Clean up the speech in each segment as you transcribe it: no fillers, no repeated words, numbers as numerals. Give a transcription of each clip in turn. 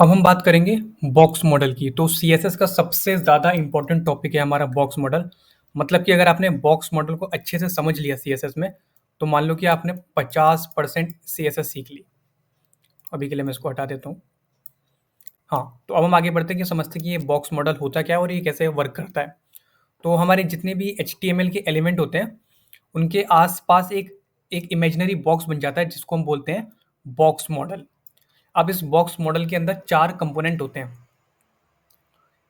अब हम बात करेंगे बॉक्स मॉडल की। तो सीएसएस का सबसे ज़्यादा इम्पोर्टेंट टॉपिक है हमारा बॉक्स मॉडल। मतलब कि अगर आपने बॉक्स मॉडल को अच्छे से समझ लिया सीएसएस में, तो मान लो कि आपने 50% सीएसएस सीख ली। अभी के लिए मैं इसको हटा देता हूँ। हाँ, तो अब हम आगे बढ़ते हैं कि समझते हैं कि ये बॉक्स मॉडल होता क्या है और ये कैसे वर्क करता है। तो हमारे जितने भी एचटीएमएल के एलिमेंट होते हैं, उनके आस-पास एक एक इमेजिनरी बॉक्स बन जाता है जिसको हम बोलते हैं बॉक्स मॉडल। अब इस बॉक्स मॉडल के अंदर 4 कंपोनेंट होते हैं।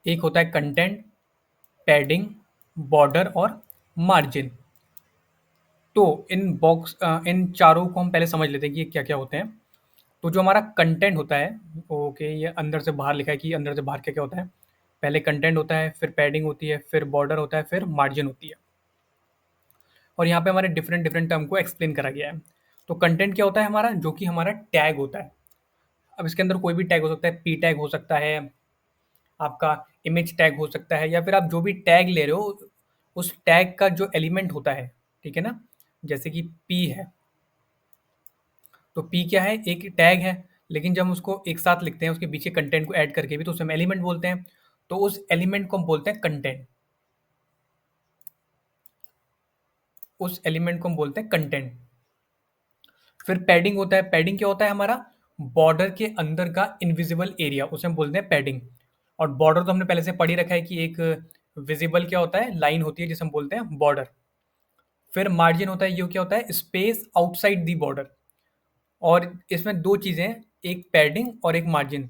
एक होता है कंटेंट, पैडिंग, बॉर्डर और मार्जिन। तो इन चारों को हम पहले समझ लेते हैं कि ये क्या-क्या होते हैं। तो जो हमारा कंटेंट होता है, ओके, ये अंदर से बाहर लिखा है कि अंदर से बाहर क्या-क्या होता है। पहले कंटेंट होता है, फिर पैडिंग होती है, फिर बॉर्डर होता है, फिर मार्जिन होती है। और यहाँ पे हमारे डिफरेंट डिफरेंट टर्म को एक्सप्लेन करा गया है। तो कंटेंट क्या होता है हमारा, जो कि हमारा टैग होता है। अब इसके अंदर कोई भी टैग हो सकता है, पी टैग हो सकता है, आपका इमेज टैग हो सकता है, या फिर आप जो भी टैग ले रहे हो, उस टैग का जो एलिमेंट होता है, ठीक है ना? जैसे कि पी है, तो पी क्या है? एक टैग है, लेकिन जब हम उसको एक साथ लिखते हैं, उसके पीछे कंटेंट को ऐड करके भी, तो उसे हम एलिमेंट बोलते हैं। तो उस एलिमेंट को हम बोलते हैं कंटेंट। उस एलिमेंट को हम बोलते हैं कंटेंट। फिर पैडिंग होता है। पैडिंग क्या होता है हमारा? बॉर्डर के अंदर का इनविजिबल एरिया, उसे हम बोलते हैं पैडिंग। और बॉर्डर तो हमने पहले से पढ़ ही रखा है कि एक विजिबल क्या होता है, लाइन होती है जिसे हम बोलते हैं बॉर्डर। फिर मार्जिन होता है, ये क्या होता है? Space outside the border. और इसमें दो चीज़ें हैं, एक पैडिंग और एक मार्जिन।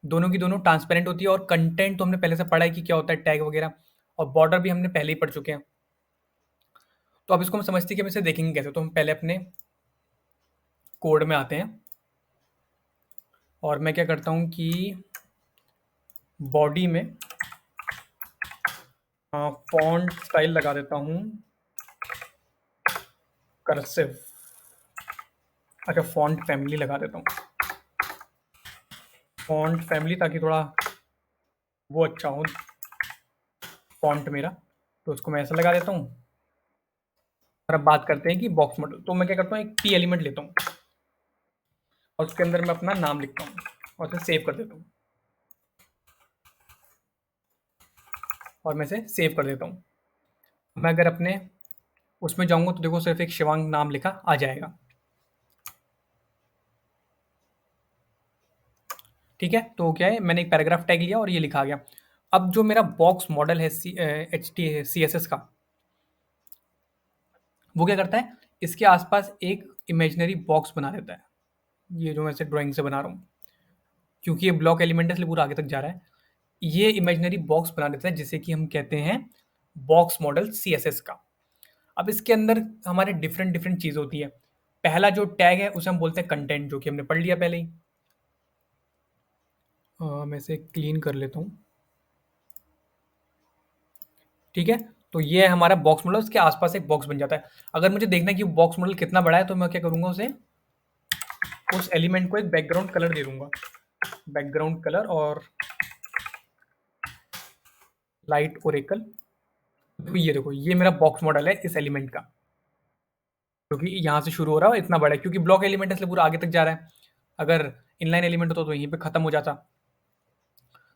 दोनों की दोनों ट्रांसपेरेंट होती है। और कंटेंट तो हमने पहले से पढ़ा है कि क्या होता है, टैग वगैरह। और बॉर्डर भी हमने पहले ही पढ़ चुके हैं। तो अब इसको हम समझते हैं कि हम इसे देखेंगे कैसे। तो हम पहले अपने कोड में आते हैं, और मैं क्या करता हूँ कि बॉडी में फॉन्ट स्टाइल लगा देता हूँ कर्सिव। अच्छा, फॉन्ट फैमिली लगा देता हूँ, फॉन्ट फैमिली, ताकि थोड़ा वो अच्छा हो फॉन्ट मेरा। तो उसको मैं ऐसा लगा देता हूँ। और अब बात करते हैं कि बॉक्स मॉडल। तो मैं क्या करता हूँ, एक पी एलिमेंट लेता हूँ और उसके अंदर मैं अपना नाम लिखता हूँ और उसे सेव कर देता हूँ। और मैं इसे सेव कर देता हूँ। मैं अगर अपने उसमें जाऊँगा तो देखो सिर्फ एक शिवांग नाम लिखा आ जाएगा। ठीक है, तो क्या है, मैंने एक पैराग्राफ टैग लिया और ये लिखा आ गया। अब जो मेरा box model H T C S S S का, वो क्या करता है, इसके आसपास एक इमेजिनरी बॉक्स बना देता है। ये जो मैं इसे ड्राइंग से बना रहा हूँ, क्योंकि ये ब्लॉक एलिमेंट है इसलिए पूरा आगे तक जा रहा है। ये इमेजिनरी बॉक्स बना देता है जिसे कि हम कहते हैं box model C S S का। अब इसके अंदर हमारे डिफरेंट डिफरेंट चीज़ होती है। पहला जो टैग है उसे हम बोलते हैं कंटेंट, जो कि हमने पढ़ लिया पहले ही। मैं इसे क्लीन कर लेता हूँ। ठीक है, तो ये है हमारा बॉक्स मॉडल। उसके आसपास एक बॉक्स बन जाता है। अगर मुझे देखना है कि बॉक्स मॉडल कितना बड़ा है, तो मैं क्या करूंगा, उसे उस एलिमेंट को एक बैकग्राउंड कलर दे दूंगा। बैकग्राउंड कलर और लाइट ओरेकल। तो ये देखो, ये मेरा बॉक्स मॉडल है इस एलिमेंट का, क्योंकि यहाँ से शुरू हो रहा है और इतना बड़ा है, क्योंकि ब्लॉक एलिमेंट है इसलिए पूरा आगे तक जा रहा है। अगर इनलाइन एलिमेंट होता तो यहीं पे खत्म हो जाता।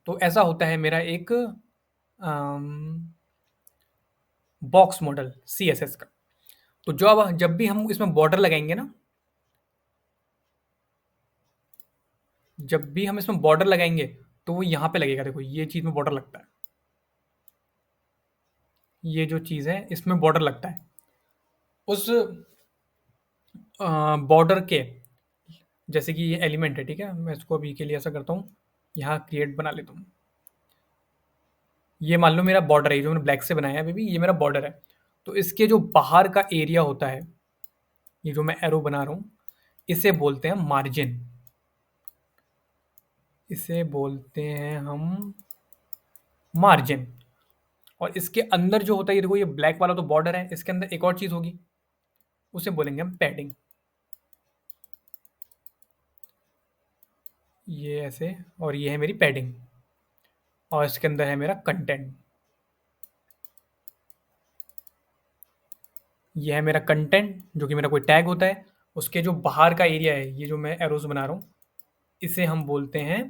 तो ऐसा होता है मेरा एक box model C S S का। तो जब भी हम इसमें बॉर्डर लगाएंगे ना, जब भी हम इसमें बॉर्डर लगाएंगे, तो वो यहाँ पे लगेगा। देखो, ये चीज़ में बॉर्डर लगता है। ये जो चीज़ है इसमें बॉर्डर लगता है। उस बॉर्डर के, जैसे कि ये एलिमेंट है, ठीक है, मैं इसको अभी के लिए ऐसा करता हूँ, यहाँ क्रिएट बना लेता हूँ। ये मान लो मेरा बॉर्डर है, जो मैंने ब्लैक से बनाया है बेबी, ये मेरा बॉर्डर है। तो इसके जो बाहर का एरिया होता है, ये जो मैं एरो बना रहा हूँ, इसे बोलते हैं मार्जिन। इसे बोलते हैं हम मार्जिन। और इसके अंदर जो होता है, ये देखो, ये ब्लैक वाला तो बॉर्डर है, इसके अंदर एक और चीज़ होगी, उसे बोलेंगे हम पैडिंग। ये ऐसे, और ये है मेरी पैडिंग। और इसके अंदर है मेरा कंटेंट। ये है मेरा कंटेंट, जो कि मेरा कोई टैग होता है। उसके जो बाहर का एरिया है, ये जो मैं एरोज़ बना रहा हूँ, इसे हम बोलते हैं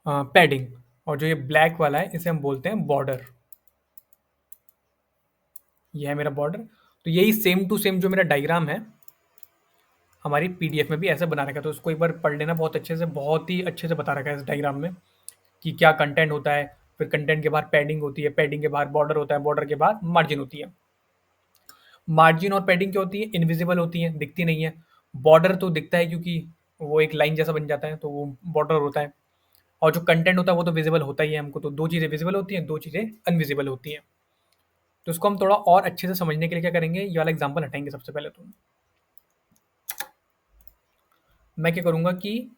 पैडिंग, और जो ये ब्लैक वाला है इसे हम बोलते हैं बॉर्डर। ये है मेरा बॉर्डर। तो यही सेम टू सेम जो मेरा डायग्राम है हमारी पीडीएफ में भी ऐसे बना रखा है, तो उसको एक बार पढ़ लेना बहुत अच्छे से, बहुत ही अच्छे से बता रखा है इस डायग्राम में कि क्या कंटेंट होता है। फिर कंटेंट के बाहर पैडिंग होती है, पैडिंग के बाहर बॉर्डर होता है, बॉर्डर के बाद मार्जिन होती है। मार्जिन और पैडिंग क्या होती है? इनविजिबल होती है, दिखती नहीं है। बॉर्डर तो दिखता है क्योंकि वो एक लाइन जैसा बन जाता है, तो वो बॉर्डर होता है। और जो कंटेंट होता है वो तो विजिबल होता ही है हमको, तो दो चीज़ें विजिबल होती हैं, दो चीज़ें अनविजिबल होती हैं। तो इसको हम थोड़ा और अच्छे से समझने के लिए क्या करेंगे, ये वाला एग्जाम्पल हटाएंगे सबसे पहले। तो मैं क्या करूँगा कि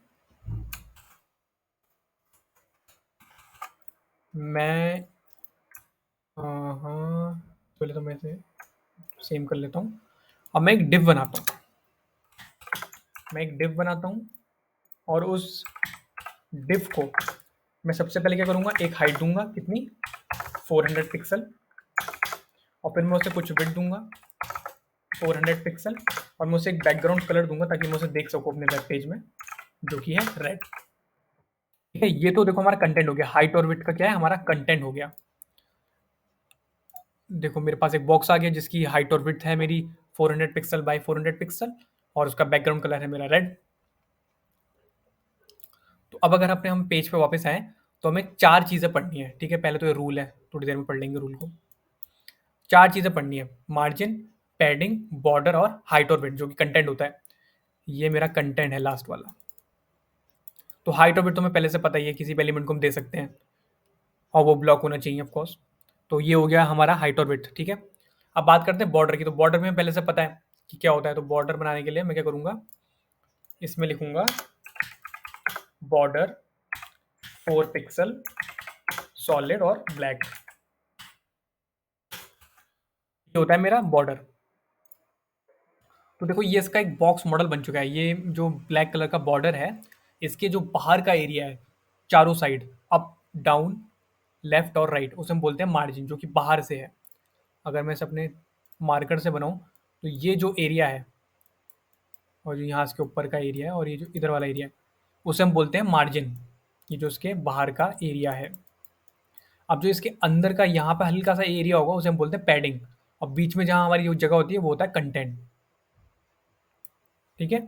मैं हाँ, पहले तो मैं इसे सेम कर लेता हूँ। अब मैं एक डिव बनाता हूँ, मैं एक डिव बनाता हूँ, और उस डिव को मैं सबसे पहले क्या करूँगा, एक हाइट दूंगा कितनी, 400 पिक्सल, और फिर मैं उसे कुछ विड्थ दूंगा 400 पिक्सल, और मैं उसे एक बैकग्राउंड कलर दूंगा ताकि मैं उसे देख सकूँ अपने वेब पेज में, जो कि है रेड। ठीक है, ये तो देखो हमारा कंटेंट हो गया। हाइट और विड्थ का क्या है, हमारा कंटेंट हो गया। देखो मेरे पास एक बॉक्स आ गया जिसकी हाइट और विड्थ है मेरी 400 पिक्सल बाय 400 पिक्सल, और उसका बैकग्राउंड कलर है मेरा रेड। तो अब अगर अपने हम पेज पे वापस आए तो हमें चार चीज़ें पढ़नी है। ठीक है, पहले तो ये रूल है, थोड़ी देर में पढ़ लेंगे रूल को। चार चीज़ें पढ़नी है, मार्जिन, पैडिंग, बॉर्डर और हाइट और विड्थ, जो कि कंटेंट होता है। ये मेरा कंटेंट है लास्ट वाला। तो हाइट और विड्थ तो हमें पहले से पता ही है, किसी भी एलिमेंट को हम दे सकते हैं, और वो ब्लॉक होना चाहिए ऑफकोर्स। तो ये हो गया हमारा हाइट और विड्थ। ठीक है, अब बात करते हैं बॉर्डर की। तो बॉर्डर में पहले से पता है कि क्या होता है। तो बॉर्डर बनाने के लिए मैं क्या करूँगा, इसमें लिखूंगा बॉर्डर 4 पिक्सल सॉलिड और ब्लैक। ये होता है मेरा बॉर्डर। तो देखो ये इसका एक बॉक्स मॉडल बन चुका है। ये जो ब्लैक कलर का बॉर्डर है, इसके जो बाहर का एरिया है, चारों साइड, अप डाउन लेफ्ट और राइट, उसे हम बोलते हैं मार्जिन, जो कि बाहर से है। अगर मैं इसे अपने मार्कर से बनाऊं तो ये जो एरिया है, और जो यहाँ इसके ऊपर का एरिया है, और ये जो इधर वाला एरिया है, उसे हम बोलते हैं मार्जिन। ये जो इसके बाहर का एरिया है। अब जो इसके अंदर का यहाँ पे हल्का सा एरिया होगा उसे हम बोलते हैं पैडिंग। और बीच में जहाँ हमारी जो जगह होती है वो होता है कंटेंट। ठीक है,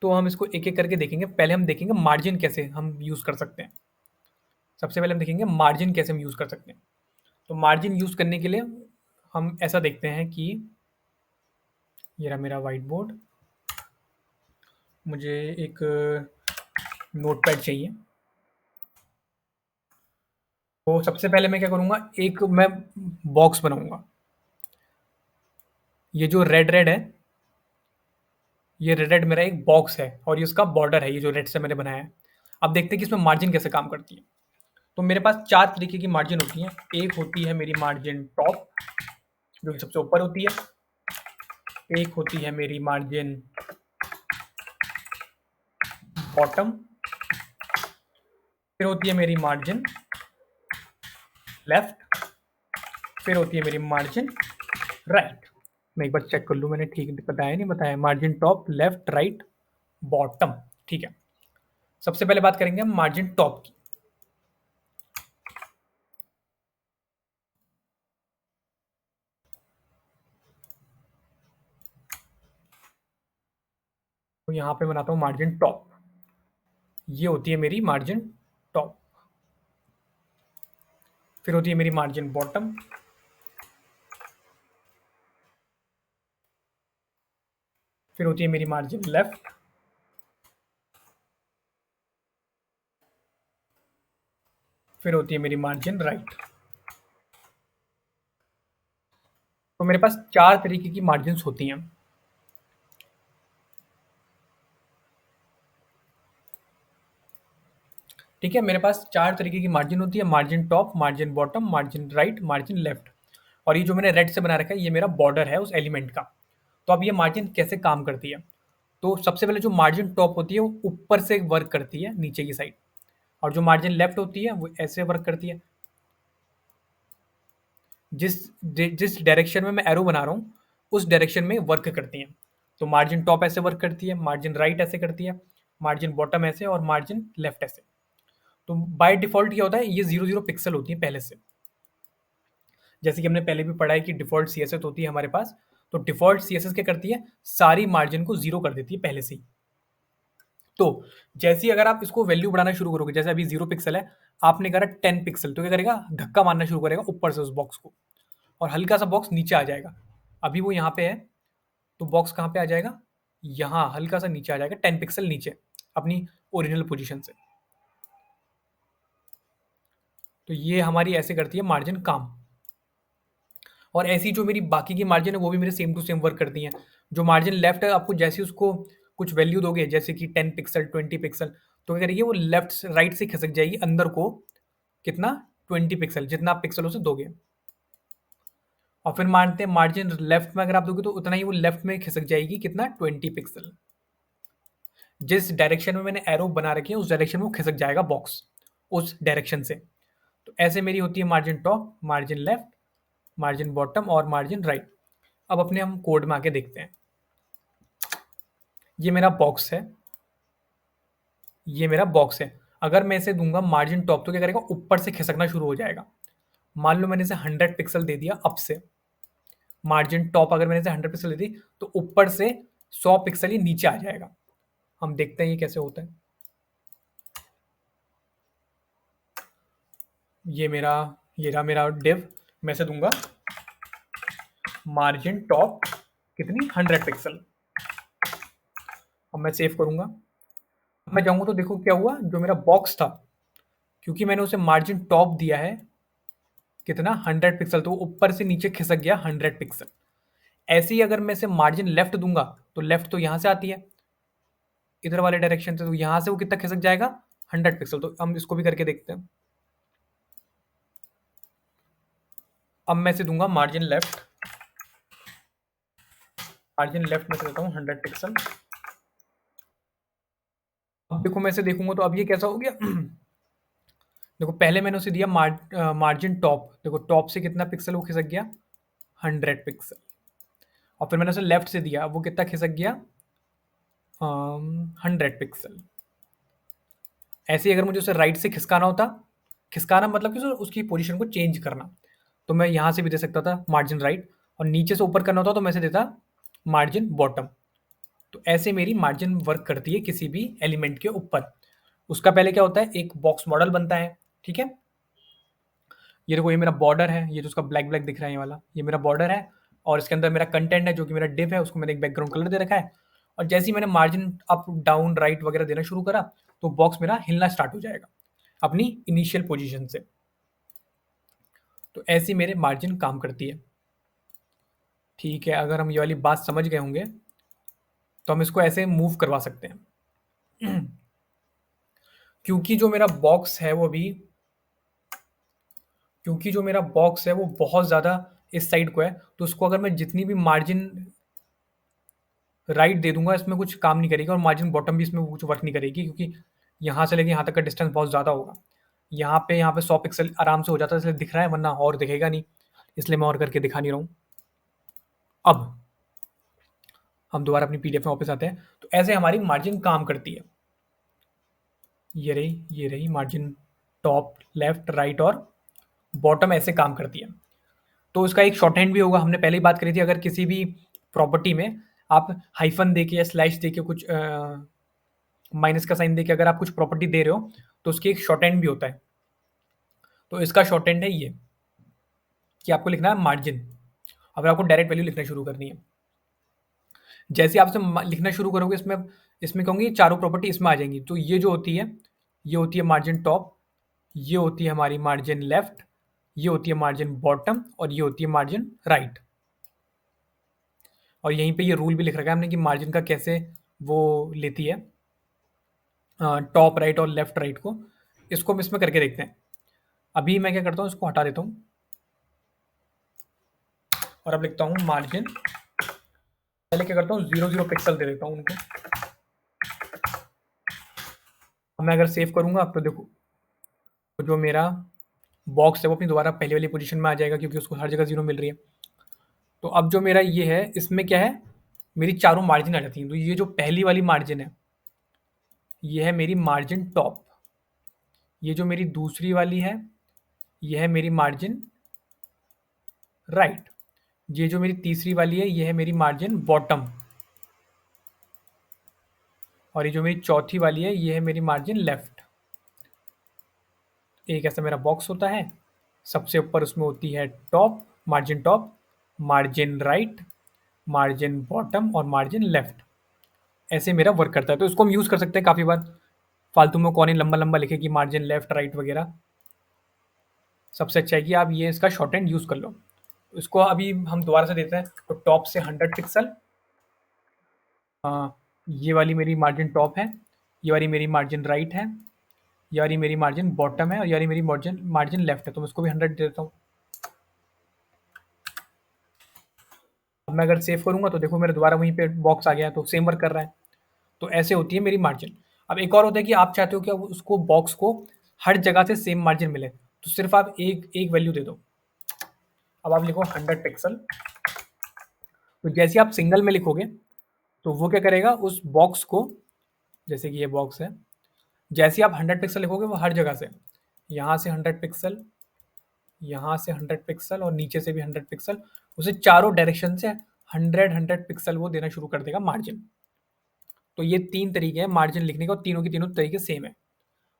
तो हम इसको एक एक करके देखेंगे। पहले हम देखेंगे मार्जिन कैसे हम यूज़ कर सकते हैं। सबसे पहले हम देखेंगे मार्जिन कैसे हम यूज़ कर सकते हैं। तो मार्जिन यूज़ करने के लिए हम ऐसा देखते हैं कि ये रहा मेरा वाइट बोर्ड, मुझे एक नोटपैड चाहिए। तो सबसे पहले मैं क्या करूँगा, एक मैं बॉक्स बनाऊँगा। ये जो रेड रेड है, ये रेड रेड मेरा एक बॉक्स है, और ये उसका बॉर्डर है, ये जो रेड से मैंने बनाया है। अब देखते हैं कि इसमें मार्जिन कैसे काम करती है। तो मेरे पास चार तरीके की मार्जिन होती हैं। एक होती है मेरी मार्जिन टॉप, जो कि सबसे ऊपर होती है। एक होती है मेरी मार्जिन बॉटम। फिर होती है मेरी मार्जिन लेफ्ट। फिर होती है मेरी मार्जिन राइट। मैं एक बार चेक कर लूँ मैंने ठीक बताया नहीं बताया। Margin top, left, right, bottom. ठीक है, सबसे पहले बात करेंगे हम मार्जिन टॉप की। तो यहाँ पे बनाता हूँ मार्जिन टॉप। ये होती है मेरी मार्जिन टॉप। फिर होती है मेरी मार्जिन बॉटम। फिर होती है मेरी मार्जिन लेफ्ट। फिर होती है मेरी मार्जिन राइट। तो मेरे पास चार तरीके की मार्जिन होती हैं। ठीक है, मेरे पास चार तरीके की मार्जिन होती है, margin top, margin bottom, margin right, margin left. और ये जो मैंने रेड से बना रखा है ये मेरा बॉर्डर है उस एलिमेंट का। तो अब ये मार्जिन कैसे काम करती है। तो सबसे पहले जो मार्जिन टॉप होती है वो ऊपर से वर्क करती है नीचे की साइड, और जो मार्जिन लेफ्ट होती है वो ऐसे वर्क करती है। जिस जिस डायरेक्शन में मैं एरो बना रहा हूँ उस डायरेक्शन में वर्क करती हैं। तो मार्जिन टॉप ऐसे वर्क करती है, मार्जिन राइट ऐसे करती है, मार्जिन बॉटम ऐसे, और मार्जिन लेफ्ट ऐसे। तो बाय डिफ़ॉल्ट क्या होता है, ये 0 पिक्सल होती है पहले से। जैसे कि हमने पहले भी पढ़ा है कि डिफ़ॉल्ट सीएसएस होती है हमारे पास, तो डिफ़ॉल्ट सीएसएस क्या करती है, सारी मार्जिन को 0 कर देती है पहले से ही। तो जैसे ही अगर आप इसको वैल्यू बढ़ाना शुरू करोगे, जैसे अभी 0 पिक्सल है, आपने करा 10 पिक्सल, तो क्या करेगा, धक्का मारना शुरू करेगा ऊपर से उस बॉक्स को, और हल्का-सा बॉक्स नीचे आ जाएगा। अभी वो यहाँ पे है, तो बॉक्स कहाँ पे आ जाएगा, यहाँ हल्का-सा नीचे आ जाएगा, 10 पिक्सल नीचे, अपनी ओरिजिनल पोज़ीशन से। तो ये हमारी ऐसे करती है मार्जिन काम। और ऐसी जो मेरी बाकी की मार्जिन है, वो भी मेरे सेम टू सेम वर्क करती हैं। जो मार्जिन लेफ्ट है, आपको जैसे ही उसको कुछ वैल्यू दोगे, जैसे कि 10 पिक्सल, 20 पिक्सल, तो क्या करेगी, वो लेफ्ट से राइट से खिसक जाएगी अंदर को, कितना, 20 पिक्सल, जितना आप पिक्सल उसे दोगे। और फिर मानते हैं मार्जिन लेफ्ट में अगर आप दोगे, तो उतना ही वो लेफ्ट में खिसक जाएगी, कितना, 20 पिक्सल। जिस डायरेक्शन में मैंने एरो बना रखी है, उस डायरेक्शन में वो खिसक जाएगा बॉक्स, उस डायरेक्शन से। तो ऐसे मेरी होती है margin top, margin left, margin bottom और मार्जिन राइट। अब अपने हम कोड में आके देखते हैं। ये मेरा बॉक्स है, ये मेरा बॉक्स है। अगर मैं इसे दूंगा मार्जिन टॉप, तो क्या करेगा, ऊपर से खिसकना शुरू हो जाएगा। मान लो मैंने इसे 100 पिक्सल दे दिया अप से, मार्जिन टॉप अगर मैंने इसे 100 पिक्सल दे दी, तो ऊपर से 100 पिक्सल ही नीचे आ जाएगा। हम देखते हैं ये कैसे होता है। ये रहा मेरा डिव। मैं इसे दूंगा मार्जिन टॉप, कितनी, 100 पिक्सल। अब मैं सेव करूंगा। अब मैं जाऊंगा तो देखो क्या हुआ, जो मेरा बॉक्स था, क्योंकि मैंने उसे मार्जिन टॉप दिया है, कितना, 100 पिक्सल, तो ऊपर से नीचे खिसक गया 100 पिक्सल। ऐसे ही अगर मैं इसे मार्जिन लेफ्ट दूंगा, तो लेफ्ट तो यहाँ से आती है, इधर वाले डायरेक्शन से, तो यहाँ से वो कितना खिसक जाएगा, 100 पिक्सल। तो हम इसको भी करके देखते हैं। अब मैं इसे दूंगा मार्जिन लेफ्ट, मार्जिन लेफ्ट में देता हूँ 100 पिक्सल। अब देखो मैं इसे देखूंगा तो अब ये कैसा हो गया देखो पहले मैंने उसे दिया मार्जिन टॉप, देखो टॉप से कितना पिक्सल वो खिसक गया, 100 पिक्सल। और फिर मैंने उसे लेफ्ट से दिया, वो कितना खिसक गया, 100 पिक्सल। ऐसे ही अगर मुझे उसे राइट से खिसकाना होता, खिसकाना मतलब कि उसकी पोजीशन को चेंज करना, तो मैं यहाँ से भी दे सकता था मार्जिन राइट, और नीचे से ऊपर करना होता तो मैं इसे देता मार्जिन बॉटम। तो ऐसे मेरी मार्जिन वर्क करती है किसी भी एलिमेंट के ऊपर। उसका पहले क्या होता है, एक बॉक्स मॉडल बनता है, ठीक है। ये देखो, ये मेरा बॉर्डर है, ये जो उसका ब्लैक ब्लैक दिख रहा है, ये वाला, ये मेरा बॉर्डर है। और इसके अंदर मेरा कंटेंट है, जो कि मेरा डिव है, उसको मैंने एक बैकग्राउंड कलर दे रखा है। और जैसे ही मैंने मार्जिन अप डाउन राइट वगैरह देना शुरू करा, तो बॉक्स मेरा हिलना स्टार्ट हो जाएगा अपनी इनिशियल पोजीशन से। तो ऐसी मेरे मार्जिन काम करती है, ठीक है। अगर हम ये वाली बात समझ गए होंगे, तो हम इसको ऐसे मूव करवा सकते हैं क्योंकि जो मेरा बॉक्स है वो अभी, क्योंकि जो मेरा बॉक्स है वो बहुत ज़्यादा इस साइड को है, तो उसको अगर मैं जितनी भी मार्जिन राइट दे दूंगा, इसमें कुछ काम नहीं करेगी, और मार्जिन बॉटम भी इसमें कुछ वर्क नहीं करेगी, क्योंकि यहाँ से लेके यहाँ तक का डिस्टेंस बहुत ज़्यादा होगा। यहाँ पे 100 पिक्सल आराम से हो जाता है, इसलिए दिख रहा है, वरना और दिखेगा नहीं, इसलिए मैं और करके दिखा नहीं रहा हूँ। अब हम दोबारा अपनी पीडीएफ में वापस आते हैं। तो ऐसे हमारी मार्जिन काम करती है। ये रही मार्जिन टॉप, लेफ्ट, राइट और बॉटम ऐसे काम करती है। तो इसका एक शॉर्ट हैंड भी होगा, हमने पहले ही बात करी थी। अगर किसी भी प्रॉपर्टी में आप हाइफन देके या स्लैश देके कुछ माइनस का साइन देके अगर आप कुछ प्रॉपर्टी दे रहे हो, तो उसकी एक शॉर्ट हैंड भी होता है। तो इसका शॉर्ट हैंड है ये, कि आपको लिखना है मार्जिन, अगर आपको डायरेक्ट वैल्यू लिखना शुरू करनी है। जैसे आप इसे लिखना शुरू करोगे, इसमें इसमें कहूँगी ये चारों प्रॉपर्टी इसमें आ जाएंगी। तो ये जो होती है, ये होती है मार्जिन टॉप, ये होती है हमारी मार्जिन लेफ्ट, ये होती है मार्जिन बॉटम, और ये होती है मार्जिन राइट। और यहीं पे ये रूल भी लिख रखा है हमने कि मार्जिन का कैसे वो लेती है, टॉप राइट और लेफ्ट राइट को। इसको हम इसमें करके देखते हैं। अभी मैं क्या करता हूँ, इसको हटा देता हूँ और अब लिखता हूँ मार्जिन। पहले क्या करता हूँ, 0 पिक्सल दे देता हूँ उनको। अब मैं अगर सेव करूँगा, तो देखो तो जो मेरा बॉक्स है वो अपनी दोबारा पहले वाली पोजीशन में आ जाएगा, क्योंकि उसको हर जगह 0 मिल रही है। तो अब जो मेरा ये है, इसमें क्या है, मेरी चारों मार्जिन आ जाती हैं। तो ये जो पहली वाली मार्जिन है, ये है मेरी मार्जिन टॉप, ये जो मेरी दूसरी वाली है, ये है मेरी मार्जिन राइट। ये जो मेरी तीसरी वाली है, ये है मेरी मार्जिन बॉटम। और ये जो मेरी चौथी वाली है, ये है मेरी मार्जिन लेफ्ट। एक ऐसा मेरा बॉक्स होता है, सबसे ऊपर उसमें होती है top, margin right, margin bottom और मार्जिन लेफ्ट। ऐसे मेरा वर्क करता है। तो इसको हम यूज़ कर सकते हैं काफ़ी बार। फालतू में कौन ही लंबा-लंबा लिखे कि मार्जिन लेफ्ट, राइट वगैरह। सबसे अच्छा है कि आप ये इसका शॉर्ट हैंड यूज़ कर लो। इसको अभी हम दोबारा से देते हैं। तो टॉप से 100 पिक्सल, ये वाली मेरी मार्जिन टॉप है, ये वाली मेरी मार्जिन राइट है, ये वाली मेरी मार्जिन बॉटम है और ये वाली मेरी मार्जिन मार्जिन लेफ्ट है। तो मैं इसको भी 100 दे देता हूँ। अब मैं अगर सेव करूँगा तो देखो मेरे दोबारा वहीं पे बॉक्स आ गया, तो सेम वर्क कर रहा है। तो ऐसे होती है मेरी मार्जिन। अब एक और होता है कि आप चाहते हो कि अब उसको बॉक्स को हर जगह से सेम मार्जिन मिले, तो सिर्फ आप एक एक वैल्यू दे दो। अब आप लिखो 100 पिक्सल। तो जैसे आप सिंगल में लिखोगे तो वो क्या करेगा, उस बॉक्स को, जैसे कि ये बॉक्स है, जैसे आप 100 पिक्सल लिखोगे वो हर जगह से, यहाँ से 100 पिक्सल, यहाँ से 100 पिक्सल और नीचे से भी 100 पिक्सल, उसे चारों डायरेक्शन से 100 पिक्सल वो देना शुरू कर देगा मार्जिन। तो ये 3 तरीके हैं मार्जिन लिखने के और तीनों के तीनों तरीके सेम है।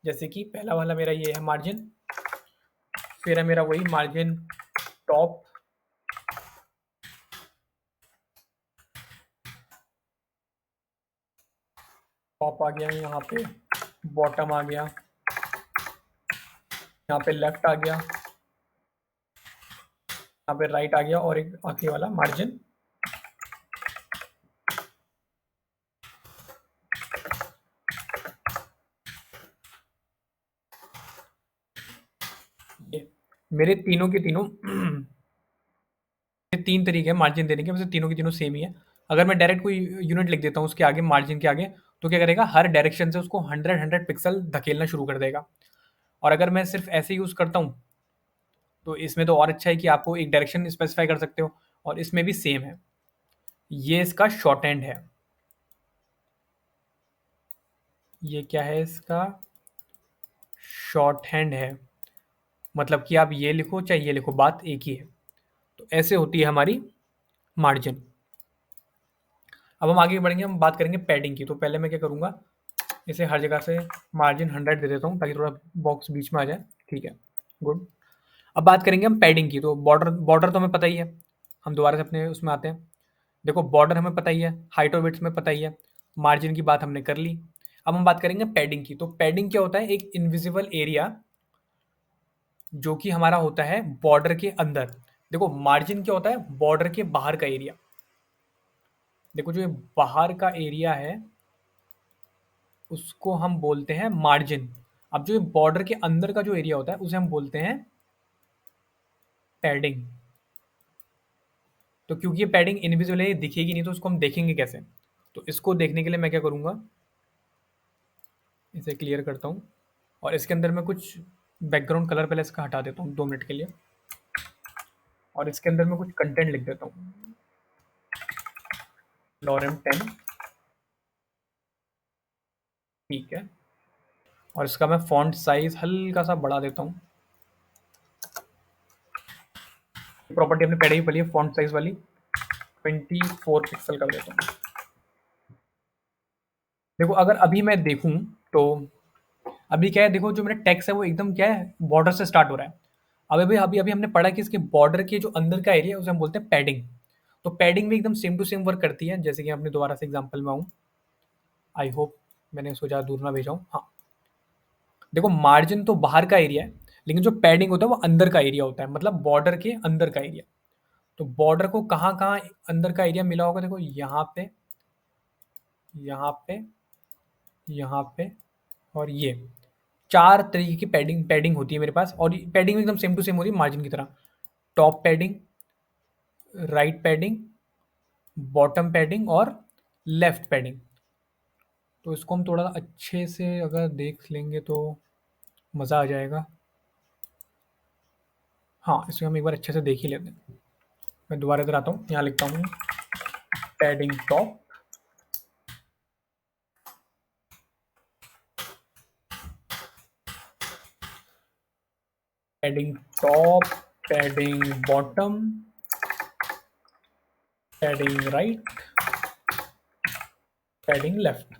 जैसे कि पहला वाला मेरा ये है मार्जिन, फिर है मेरा वही मार्जिन टॉप, टॉप आ गया यहाँ पे, बॉटम आ गया, यहाँ पे लेफ्ट आ गया, यहाँ पे राइट आ गया और एक आखिरी वाला मार्जिन ये। मेरे तीनों के तीनों ये 3 तरीके हैं मार्जिन देने के, वैसे तीनों के तीनों सेम ही है। अगर मैं डायरेक्ट कोई यूनिट लिख देता हूँ उसके आगे, मार्जिन के आगे, तो क्या करेगा, हर डायरेक्शन से उसको 100 पिक्सल धकेलना शुरू कर देगा। और अगर मैं सिर्फ ऐसे यूज़ करता हूँ, तो इसमें तो और अच्छा है कि आपको एक डायरेक्शन स्पेसिफाई कर सकते हो, और इसमें भी सेम है। ये इसका शॉर्ट हैंड है। ये क्या है, इसका शॉर्ट हैंड है। मतलब कि आप ये लिखो चाहे ये लिखो, बात एक ही है। तो ऐसे होती है हमारी मार्जिन। अब हम आगे बढ़ेंगे, हम बात करेंगे पैडिंग की। तो पहले मैं क्या करूँगा, इसे हर जगह से मार्जिन 100 दे देता हूँ ताकि थोड़ा बॉक्स बीच में आ जाए। ठीक है, गुड। अब बात करेंगे हम पैडिंग की। तो बॉर्डर बॉर्डर तो हमें पता ही है। हम दोबारा से अपने उसमें आते हैं। देखो बॉर्डर हमें पता ही है, हाइट और विड्थ में पता ही है, मार्जिन की बात हमने कर ली। अब हम बात करेंगे पैडिंग की। तो पैडिंग क्या होता है, एक इनविजिबल एरिया जो कि हमारा होता है बॉर्डर के अंदर। देखो मार्जिन क्या होता है, बॉर्डर के बाहर का एरिया। देखो जो ये बाहर का एरिया है उसको हम बोलते हैं मार्जिन। अब जो ये बॉर्डर के अंदर का जो एरिया होता है उसे हम बोलते हैं पैडिंग। तो क्योंकि ये पैडिंग इनविजिबल है, ये दिखेगी नहीं, तो उसको हम देखेंगे कैसे। तो इसको देखने के लिए मैं क्या करूँगा, इसे क्लियर करता हूँ और इसके अंदर मैं कुछ बैकग्राउंड कलर पहले इसका हटा देता हूँ 2 मिनट के लिए, और इसके अंदर मैं कुछ कंटेंट लिख देता हूँ, लॉरेम 10। ठीक है, और इसका मैं फॉन्ट साइज हल्का सा बढ़ा देता हूँ। प्रॉपर्टी अपने पहले ही पढ़ी है, फॉन्ट साइज वाली 24 पिक्सल कर देता हूँ। देखो अगर अभी मैं देखूँ तो अभी क्या है, देखो जो मेरा टेक्स्ट है वो एकदम क्या है, बॉर्डर से स्टार्ट हो रहा है। अब अभी अभी अभी हमने पढ़ा कि इसके बॉर्डर के जो अंदर का एरिया है उसे हम बोलते हैं पैडिंग। तो पैडिंग भी एकदम सेम टू सेम वर्क करती है। जैसे कि अपने दोबारा से एग्जांपल में आऊँ, आई होप मैंने उसको ज़्यादा दूर ना भेजा हूँ। हाँ, देखो मार्जिन तो बाहर का एरिया है, लेकिन जो पैडिंग होता है वो अंदर का एरिया होता है, मतलब बॉर्डर के अंदर का एरिया। तो बॉर्डर को कहाँ कहाँ अंदर का एरिया मिला होगा, देखो यहाँ पे, यहाँ पे, यहाँ पे और ये 4 तरीके की पैडिंग पैडिंग होती है मेरे पास, और पैडिंग एकदम सेम टू सेम होती है मार्जिन की तरह। Top padding, right padding, bottom padding और लेफ्ट पैडिंग। तो इसको हम थोड़ा अच्छे से अगर देख लेंगे तो मज़ा आ जाएगा। हाँ, इसे हम एक बार अच्छे से देख ही लेते हैं। मैं दोबारा इधर आता हूँ, यहाँ लिखता हूँ padding top, padding top, padding bottom, padding right, padding left.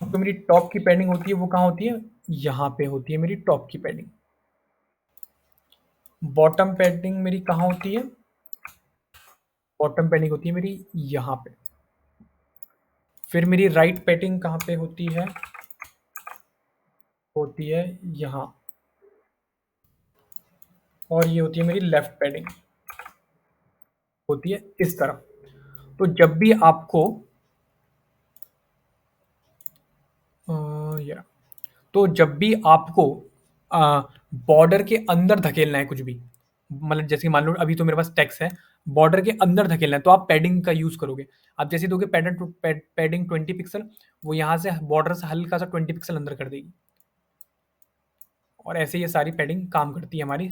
तो मेरी टॉप की पैडिंग होती है वो कहाँ होती है? यहाँ पे होती है मेरी टॉप की पैडिंग। बॉटम पैडिंग मेरी कहाँ होती है? बॉटम पैडिंग होती है मेरी यहाँ पे। फिर मेरी राइट पैडिंग कहाँ पे होती है? होती है यहाँ। और ये होती है मेरी लेफ्ट पैडिंग, होती है इस तरफ। तो जब भी आपको या तो जब भी आपको बॉर्डर के अंदर धकेलना है कुछ भी, मतलब जैसे कि मान लो अभी तो मेरे पास टेक्स्ट है, बॉर्डर के अंदर धकेलना है तो आप पैडिंग का यूज करोगे। आप जैसे दोगे पैडिंग 20 पिक्सल, वो यहाँ से बॉर्डर से हल्का सा 20 पिक्सल अंदर कर देगी। और ऐसे ये सारी पैडिंग काम करती है हमारी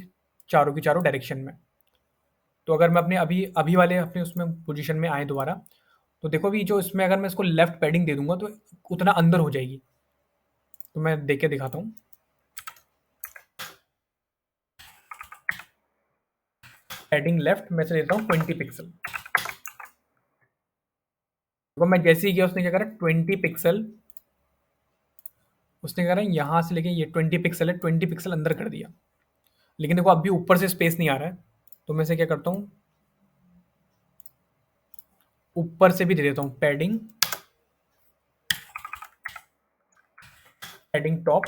चारों की चारों डायरेक्शन में। तो अगर मैं अपने अभी अभी वाले अपने उसमें पोजीशन में आए दोबारा, तो देखो अभी जो इसमें अगर मैं इसको लेफ्ट पैडिंग दे दूंगा तो उतना अंदर हो जाएगी। तो मैं देख के दिखाता हूँ। पैडिंग लेफ्ट मैं से लेता हूँ 20 पिक्सल। देखो मैं जैसे ही गया उसने क्या करा, 20 पिक्सल, उसने कहा यहाँ से लेके ये 20 पिक्सल है, 20 पिक्सल अंदर कर दिया। लेकिन देखो अब भी ऊपर से स्पेस नहीं आ रहा है, तो मैं से क्या करता हूँ, ऊपर से भी दे देता हूँ पैडिंग, पैडिंग टॉप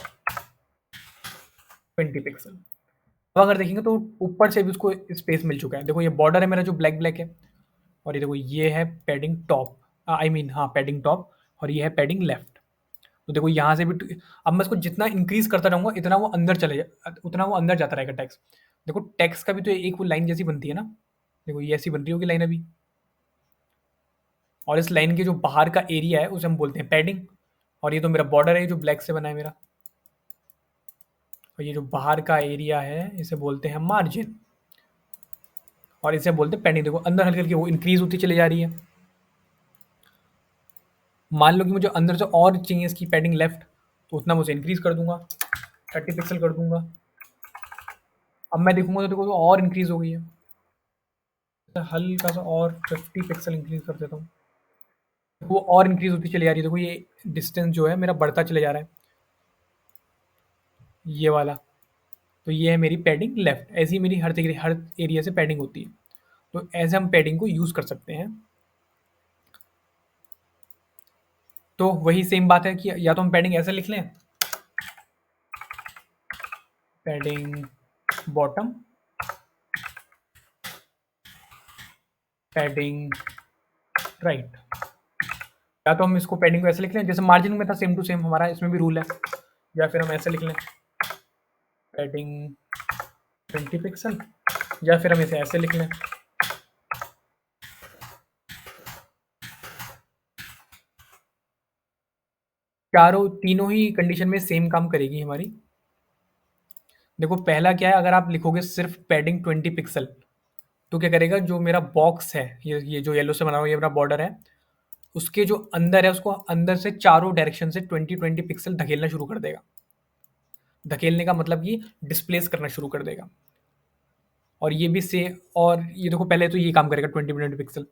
20 पिक्सल। अब अगर देखेंगे तो ऊपर से भी उसको स्पेस मिल चुका है। देखो ये बॉर्डर है मेरा जो ब्लैक ब्लैक है, और ये देखो ये है पैडिंग टॉप, आई मीन हाँ पैडिंग टॉप, और ये है पैडिंग लेफ्ट। तो देखो यहाँ से भी अब मैं इसको जितना इंक्रीज करता रहूंगा इतना वो अंदर चले जा, उतना वो अंदर जाता रहेगा टेक्स्ट। देखो टेक्स्ट का भी तो एक वो लाइन जैसी बनती है ना, देखो ये ऐसी बन रही होगी लाइन अभी। और इस लाइन के जो बाहर का एरिया है उसे हम बोलते हैं पैडिंग। और ये तो मेरा बॉर्डर है जो ब्लैक से बना है मेरा, और ये जो बाहर का एरिया है इसे बोलते हैं मार्जिन, और इसे बोलते हैं पैडिंग। देखो अंदर हल्की हल्की वो इंक्रीज होती चली जा रही है। मान लो कि मुझे अंदर से और चाहिए इसकी पैडिंग लेफ्ट, तो उतना मैं उसे इंक्रीज कर दूंगा, 30 पिक्सल कर दूंगा। अब मैं देखूंगा तो देखो तो और इंक्रीज हो गई है, तो हल्का सा और 50 पिक्सल इंक्रीज कर देता हूँ, वो और इंक्रीज होती चली जा रही है। देखो ये डिस्टेंस जो है मेरा बढ़ता चले जा रहा है, ये वाला। तो ये है मेरी पैडिंग लेफ्ट। ऐसी मेरी हर एरिया से पैडिंग होती है। तो ऐसे हम पैडिंग को यूज़ कर सकते हैं। तो वही सेम बात है कि या तो हम पैडिंग ऐसे लिख लें, पैडिंग बॉटम, पैडिंग राइट, या तो हम इसको पैडिंग को ऐसे लिख लें जैसे मार्जिन में था, सेम टू सेम हमारा इसमें भी रूल है। या फिर हम ऐसे लिख लें पैडिंग 20 पिक्सल, या फिर हम इसे ऐसे लिख लें चारों तीनों ही कंडीशन में सेम काम करेगी हमारी। देखो पहला क्या है, अगर आप लिखोगे सिर्फ पैडिंग 20 पिक्सल, तो क्या करेगा, जो मेरा बॉक्स है, ये जो येलो से बना हुआ ये मेरा बॉर्डर है, उसके जो अंदर है उसको अंदर से चारों डायरेक्शन से 20 पिक्सल धकेलना शुरू कर देगा। धकेलने का मतलब कि डिस्प्लेस करना शुरू कर देगा। और ये भी से, और ये देखो पहले तो ये काम करेगा 20 पिक्सल।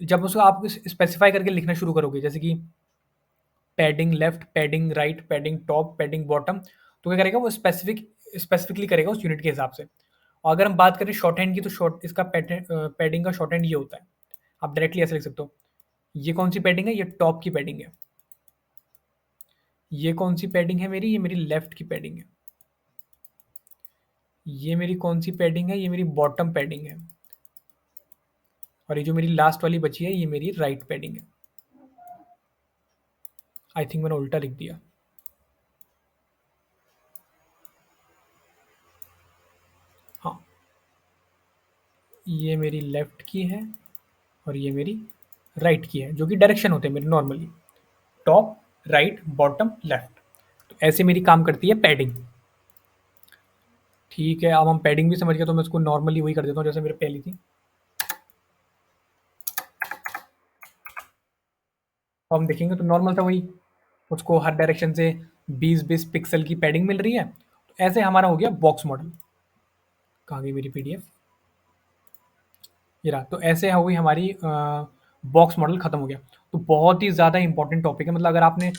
जब उसको आप स्पेसिफाई करके लिखना शुरू करोगे, जैसे कि padding left, padding right, padding top, padding bottom, तो क्या करेगा वो स्पेसिफिकली करेगा उस यूनिट के हिसाब से। और अगर हम बात करें शॉर्ट हैंड की, तो शॉर्ट इसका पैडिंग का शॉर्ट हैंड ये होता है। आप डायरेक्टली ऐसे लिख सकते हो, ये कौन सी पैडिंग है, ये टॉप की पैडिंग है। ये कौन सी पैडिंग है मेरी, ये मेरी लेफ्ट की पैडिंग है। ये मेरी कौन सी पैडिंग है, ये मेरी बॉटम पैडिंग है। और ये जो मेरी लास्ट वाली बची है ये मेरी राइट पैडिंग है। आई थिंक मैंने उल्टा लिख दिया। हाँ, ये मेरी लेफ्ट की है और ये मेरी राइट की है, जो कि डायरेक्शन होते हैं मेरे normally, top, right, bottom, left. तो ऐसे मेरी काम करती है पैडिंग। ठीक है, अब हम पैडिंग भी समझ गए, तो मैं उसको नॉर्मली वही कर देता हूँ जैसे मेरे पहली थी। तो हम देखेंगे तो नॉर्मल था वही, उसको हर डायरेक्शन से 20-20 पिक्सल की पैडिंग मिल रही है। तो ऐसे हमारा हो गया बॉक्स मॉडल। कहाँ गई मेरी पीडीएफ? ये रहा। तो ऐसे हो गई हमारी बॉक्स मॉडल खत्म हो गया। तो बहुत ही ज़्यादा इंपॉर्टेंट टॉपिक है, मतलब अगर आपने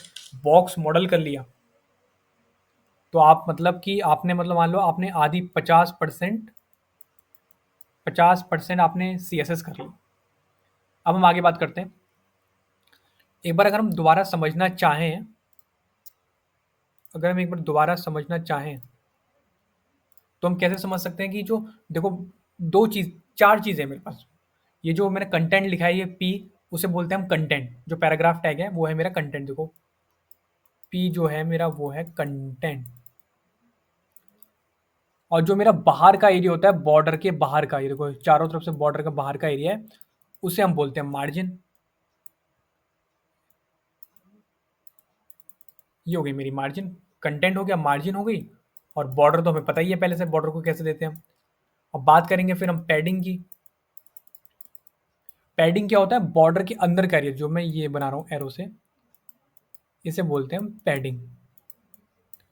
बॉक्स मॉडल कर लिया तो आप मतलब कि आपने मतलब मान लो आपने आधी 50% आपने सीएसएस कर ली। अब हम आगे बात करते हैं। एक बार अगर हम दोबारा समझना चाहें, अगर हम एक बार दोबारा समझना चाहें तो हम कैसे समझ सकते हैं कि जो देखो, दो चीज़, चार चीज़ें हैं मेरे पास। ये जो मैंने कंटेंट लिखा है ये पी, उसे बोलते हैं हम कंटेंट। जो पैराग्राफ टैग है वो है मेरा कंटेंट। देखो पी जो है मेरा वो है कंटेंट। और जो मेरा बाहर का एरिया होता है, बॉर्डर के बाहर का, ये देखो चारों तरफ से बॉर्डर का बाहर का एरिया है, उसे हम बोलते हैं मार्जिन। ये हो गई मेरी मार्जिन। कंटेंट हो गया, मार्जिन हो गई, और बॉर्डर तो हमें पता ही है पहले से बॉर्डर को कैसे देते हैं हम। अब बात करेंगे फिर हम पैडिंग की। पैडिंग क्या होता है? बॉर्डर के अंदर का एरिया, जो मैं ये बना रहा हूँ एरो से, इसे बोलते हैं हम पैडिंग।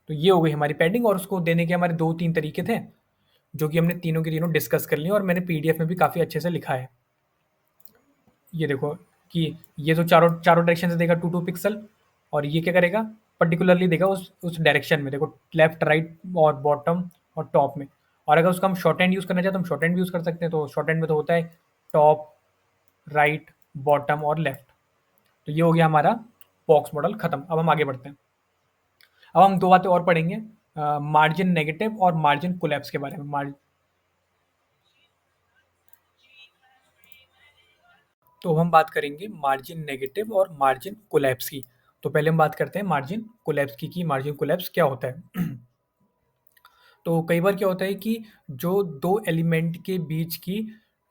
तो ये हो गई हमारी पैडिंग, और उसको देने के हमारे दो तीन तरीके थे, जो कि हमने तीनों के तीनों डिस्कस कर लिए, और मैंने पीडीएफ में भी काफ़ी अच्छे से लिखा है। ये देखो कि ये तो चारों चारों डायरेक्शन से देगा 2 पिक्सल, और ये क्या करेगा? पर्टिकुलरली देगा उस डायरेक्शन में, देखो लेफ्ट राइट और बॉटम और टॉप में। और अगर उसका हम शॉर्ट हैंड यूज़ करना चाहें तो हम शॉर्ट हैंड भी यूज़ कर सकते हैं। तो शॉर्ट हैंड में तो होता है टॉप, राइट, बॉटम और लेफ्ट। तो ये हो गया हमारा बॉक्स मॉडल खत्म। अब हम आगे बढ़ते हैं। अब हम दो बातें और पढ़ेंगे, मार्जिन नेगेटिव और मार्जिन कोलैप्स के बारे में। तो हम बात करेंगे मार्जिन नेगेटिव और मार्जिन कोलैप्स की। तो पहले हम बात करते हैं मार्जिन कोलैप्स की, कि मार्जिन कोलैप्स क्या होता है। तो कई बार क्या होता है कि जो दो एलिमेंट के बीच की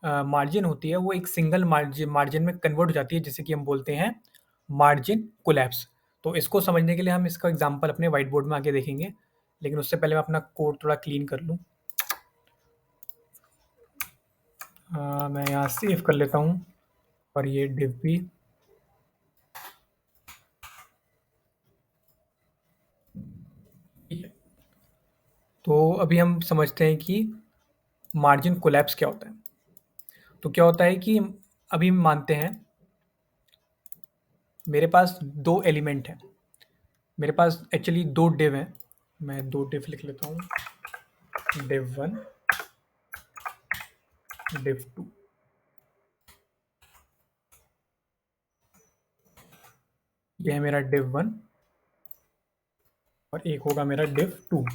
मार्जिन होती है वो एक सिंगल मार्जिन मार्जिन में कन्वर्ट हो जाती है, जिसे कि हम बोलते हैं मार्जिन कोलैप्स। तो इसको समझने के लिए हम इसका एग्जांपल अपने व्हाइट बोर्ड में आगे देखेंगे, लेकिन उससे पहले मैं अपना कोड थोड़ा क्लीन कर लूँ। मैं यहाँ सेव कर लेता हूँ, और ये डिव भी। तो अभी हम समझते हैं कि मार्जिन कोलैप्स क्या होता है। तो क्या होता है कि अभी मानते हैं मेरे पास दो एलिमेंट हैं, मेरे पास एक्चुअली दो डिव हैं। मैं दो डिव लिख लेता हूँ, डिव वन, डिव टू। ये है मेरा डिव वन, और एक होगा मेरा डिव टू।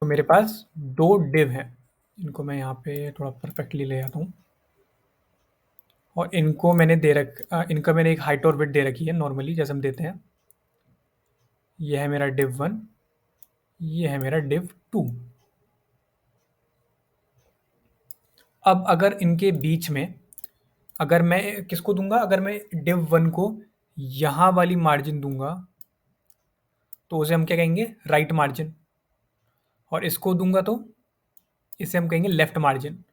तो मेरे पास दो डिव हैं, इनको मैं यहाँ पे थोड़ा परफेक्टली ले आता हूँ, और इनको मैंने इनका मैंने एक हाइट और विड्थ दे रखी है नॉर्मली जैसे हम देते हैं। ये है मेरा डिव वन, ये है मेरा डिव टू। अब अगर इनके बीच में, अगर मैं किसको दूंगा, अगर मैं डिव वन को यहाँ वाली मार्जिन दूंगा तो उसे हम क्या कहेंगे? Right margin. और इसको दूंगा तो इसे हम कहेंगे लेफ्ट मार्जिन।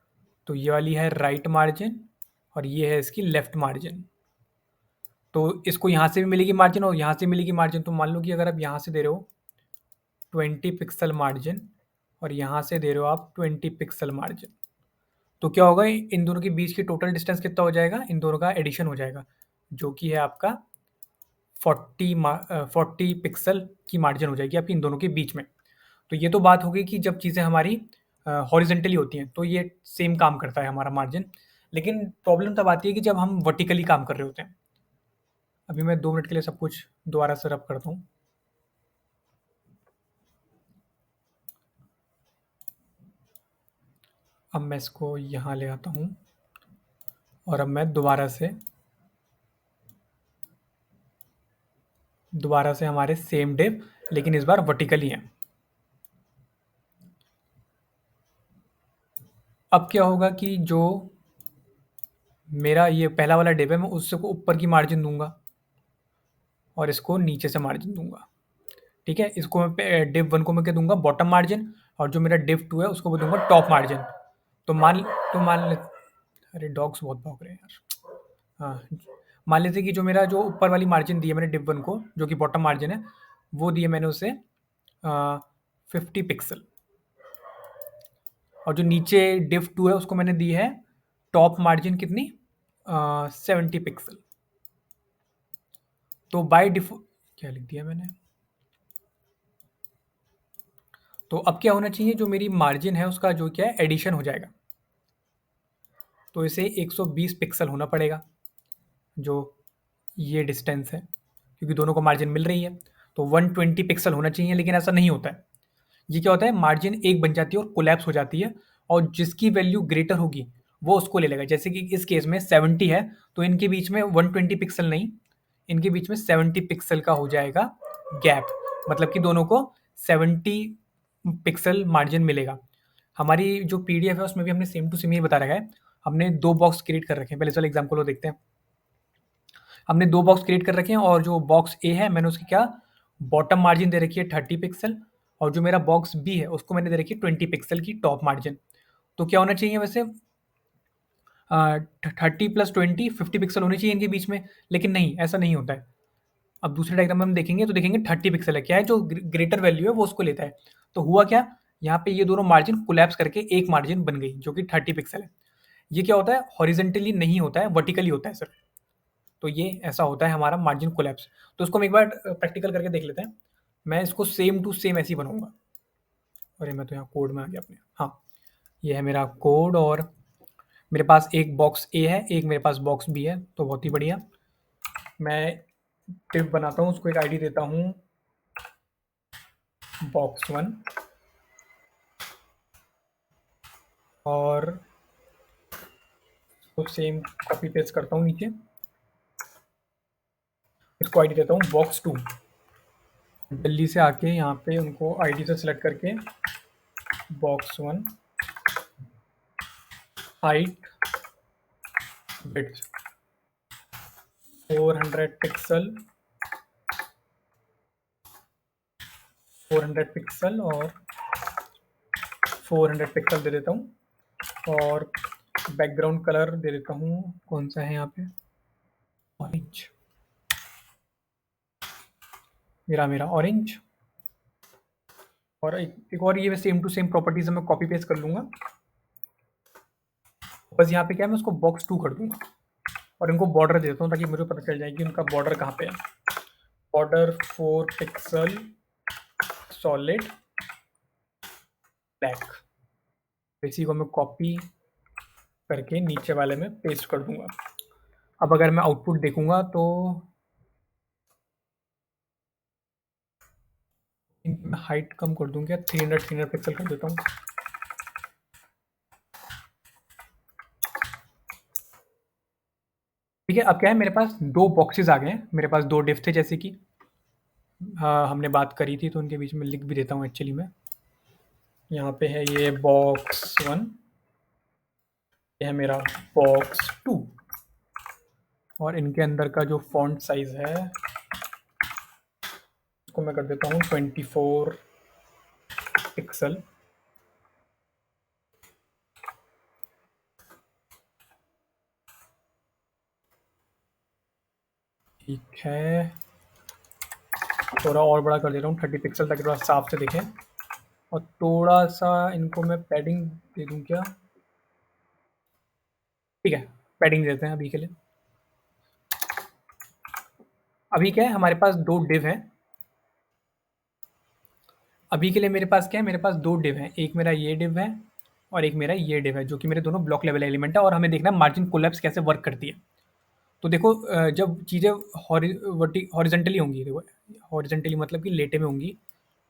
तो ये वाली है राइट मार्जिन, और ये है इसकी लेफ्ट मार्जिन। तो इसको यहाँ से भी मिलेगी मार्जिन और यहाँ से मिलेगी मार्जिन। तो मान लो कि अगर आप यहाँ से दे रहे हो 20 पिक्सल मार्जिन, और यहाँ से दे रहे हो आप 20 पिक्सल मार्जिन, तो क्या होगा? इन दोनों के बीच की टोटल डिस्टेंस कितना हो जाएगा? इन दोनों का एडिशन हो जाएगा, जो कि है आपका 40 पिक्सल की मार्जिन हो जाएगी आपकी इन दोनों के बीच में। तो ये तो बात हो गई कि जब चीज़ें हमारी हॉरिजेंटली होती हैं तो ये सेम काम करता है हमारा मार्जिन। लेकिन प्रॉब्लम तब आती है कि जब हम वर्टिकली काम कर रहे होते हैं। अभी मैं 2 मिनट के लिए सब कुछ दोबारा से रब करता हूँ। अब मैं इसको यहाँ ले आता हूँ, और अब मैं दोबारा से हमारे सेम डिव, लेकिन इस बार वर्टिकली हैं। अब क्या होगा कि जो मेरा ये पहला वाला डिव है मैं उससे को ऊपर की मार्जिन दूंगा, और इसको नीचे से मार्जिन दूंगा। ठीक है, इसको मैं डिव वन को मैं क्या दूंगा? Bottom margin. और जो मेरा डिव टू है उसको मैं दूंगा टॉप मार्जिन। तो मान ले, अरे डॉग्स बहुत भौंक रहे हैं यार। हाँ, मान लेते कि जो मेरा जो ऊपर वाली मार्जिन दी है मैंने डिव वन को, जो कि बॉटम मार्जिन है, वो दी है मैंने उसे 50 पिक्सल, और जो नीचे div 2 है उसको मैंने दी है टॉप मार्जिन कितनी, 70 पिक्सल। तो बाय डिफॉल्ट क्या लिख दिया मैंने, तो अब क्या होना चाहिए, जो मेरी मार्जिन है उसका जो क्या है एडिशन हो जाएगा, तो इसे 120 पिक्सल होना पड़ेगा, जो ये डिस्टेंस है, क्योंकि दोनों को मार्जिन मिल रही है, तो 120 पिक्सल होना चाहिए, लेकिन ऐसा नहीं होता है। ये क्या होता है, मार्जिन एक बन जाती है और कोलैप्स हो जाती है, और जिसकी वैल्यू ग्रेटर होगी वो उसको ले लेगा। जैसे कि इस केस में 70 है, तो इनके बीच में 120 पिक्सल नहीं, इनके बीच में 70 पिक्सल का हो जाएगा गैप, मतलब कि दोनों को 70 पिक्सल मार्जिन मिलेगा। हमारी जो पीडीएफ है उसमें भी हमने सेम टू सेम ये बता रखा है। हमने दो बॉक्स क्रिएट कर रखे हैं, पहले चलो एग्जाम्पल को देखते हैं। हमने दो बॉक्स क्रिएट कर रखे हैं, और जो बॉक्स ए है मैंने उसकी क्या बॉटम मार्जिन दे रखी है 30 पिक्सल, और जो मेरा बॉक्स बी है उसको मैंने दे रखी है 20 पिक्सल की टॉप मार्जिन। तो क्या होना चाहिए वैसे, 30 प्लस 20 50 पिक्सल होनी चाहिए इनके बीच में, लेकिन नहीं, ऐसा नहीं होता है। अब दूसरे डायग्राम में हम देखेंगे तो देखेंगे 30 पिक्सल है, क्या है जो ग्रेटर वैल्यू है वो उसको लेता है। तो हुआ क्या, यहाँ पे ये दोनों मार्जिन कोलैप्स करके एक मार्जिन बन गई जो कि 30 पिक्सल है। ये क्या होता है, हॉरिजेंटली नहीं होता है, वर्टिकली होता है सिर्फ। तो ये ऐसा होता है हमारा मार्जिन कोलैप्स। तो इसको हम एक बार प्रैक्टिकल करके देख लेते हैं। मैं इसको सेम टू सेम ऐसे ही बनाऊंगा। अरे मैं तो यहाँ कोड में आ गया अपने, हाँ ये है मेरा कोड, और मेरे पास एक बॉक्स ए है, एक मेरे पास बॉक्स बी है, तो बहुत ही बढ़िया। मैं टिप बनाता हूँ, उसको एक आईडी देता हूँ box1, और तो सेम कॉपी पेस्ट करता हूँ नीचे, इसको आईडी देता हूँ box2। जल्दी से आके यहाँ पे उनको आईडी से सिलेक्ट करके box1 height width 400 pixel, 400 pixel और 400 पिक्सल दे देता हूँ, और बैकग्राउंड कलर दे देता हूँ, कौन सा है यहाँ पे, ऑरेंज, मेरा मेरा ऑरेंज। और एक और ये सेम टू सेम प्रॉपर्टीज मैं कॉपी पेस्ट कर लूँगा। बस यहाँ पे क्या है, मैं उसको box2 कर दूंगा, और इनको बॉर्डर दे देता हूँ ताकि मुझे पता चल जाए कि उनका बॉर्डर कहाँ पे है। Border 4 pixel solid black. इसी को मैं कॉपी करके नीचे वाले में पेस्ट कर दूंगा। अब अगर मैं आउटपुट देखूंगा तो हाइट कम कर दूंगा, 300 पिक्सल कर देता हूँ। ठीक है, अब क्या है, मेरे पास दो बॉक्सेस आ गए हैं, मेरे पास दो डिफ थे जैसे कि हमने बात करी थी, तो उनके बीच में लिख भी देता हूँ एक्चुअली मैं। यहाँ पे है ये box1, ये है मेरा box2, और इनके अंदर का जो फॉन्ट साइज है उसको मैं कर देता हूँ 24 पिक्सल। ठीक है, थोड़ा और बड़ा कर दे रहा हूँ 30 पिक्सल, ताकि थोड़ा साफ से दिखे, और थोड़ा सा इनको मैं पैडिंग दे दूँ क्या, ठीक है पैडिंग देते हैं अभी के लिए। अभी क्या है, हमारे पास दो डिव हैं। अभी के लिए मेरे पास क्या है, मेरे पास दो डिव हैं, एक मेरा ये डिव है और एक मेरा ये डिव है, जो कि मेरे दोनों ब्लॉक लेवल एलिमेंट है, और हमें देखना है मार्जिन कोलैप्स कैसे वर्क करती है। तो देखो जब चीज़ें हॉरिजेंटली होंगी, देखो हॉरिजेंटली मतलब कि लेटे में होंगी,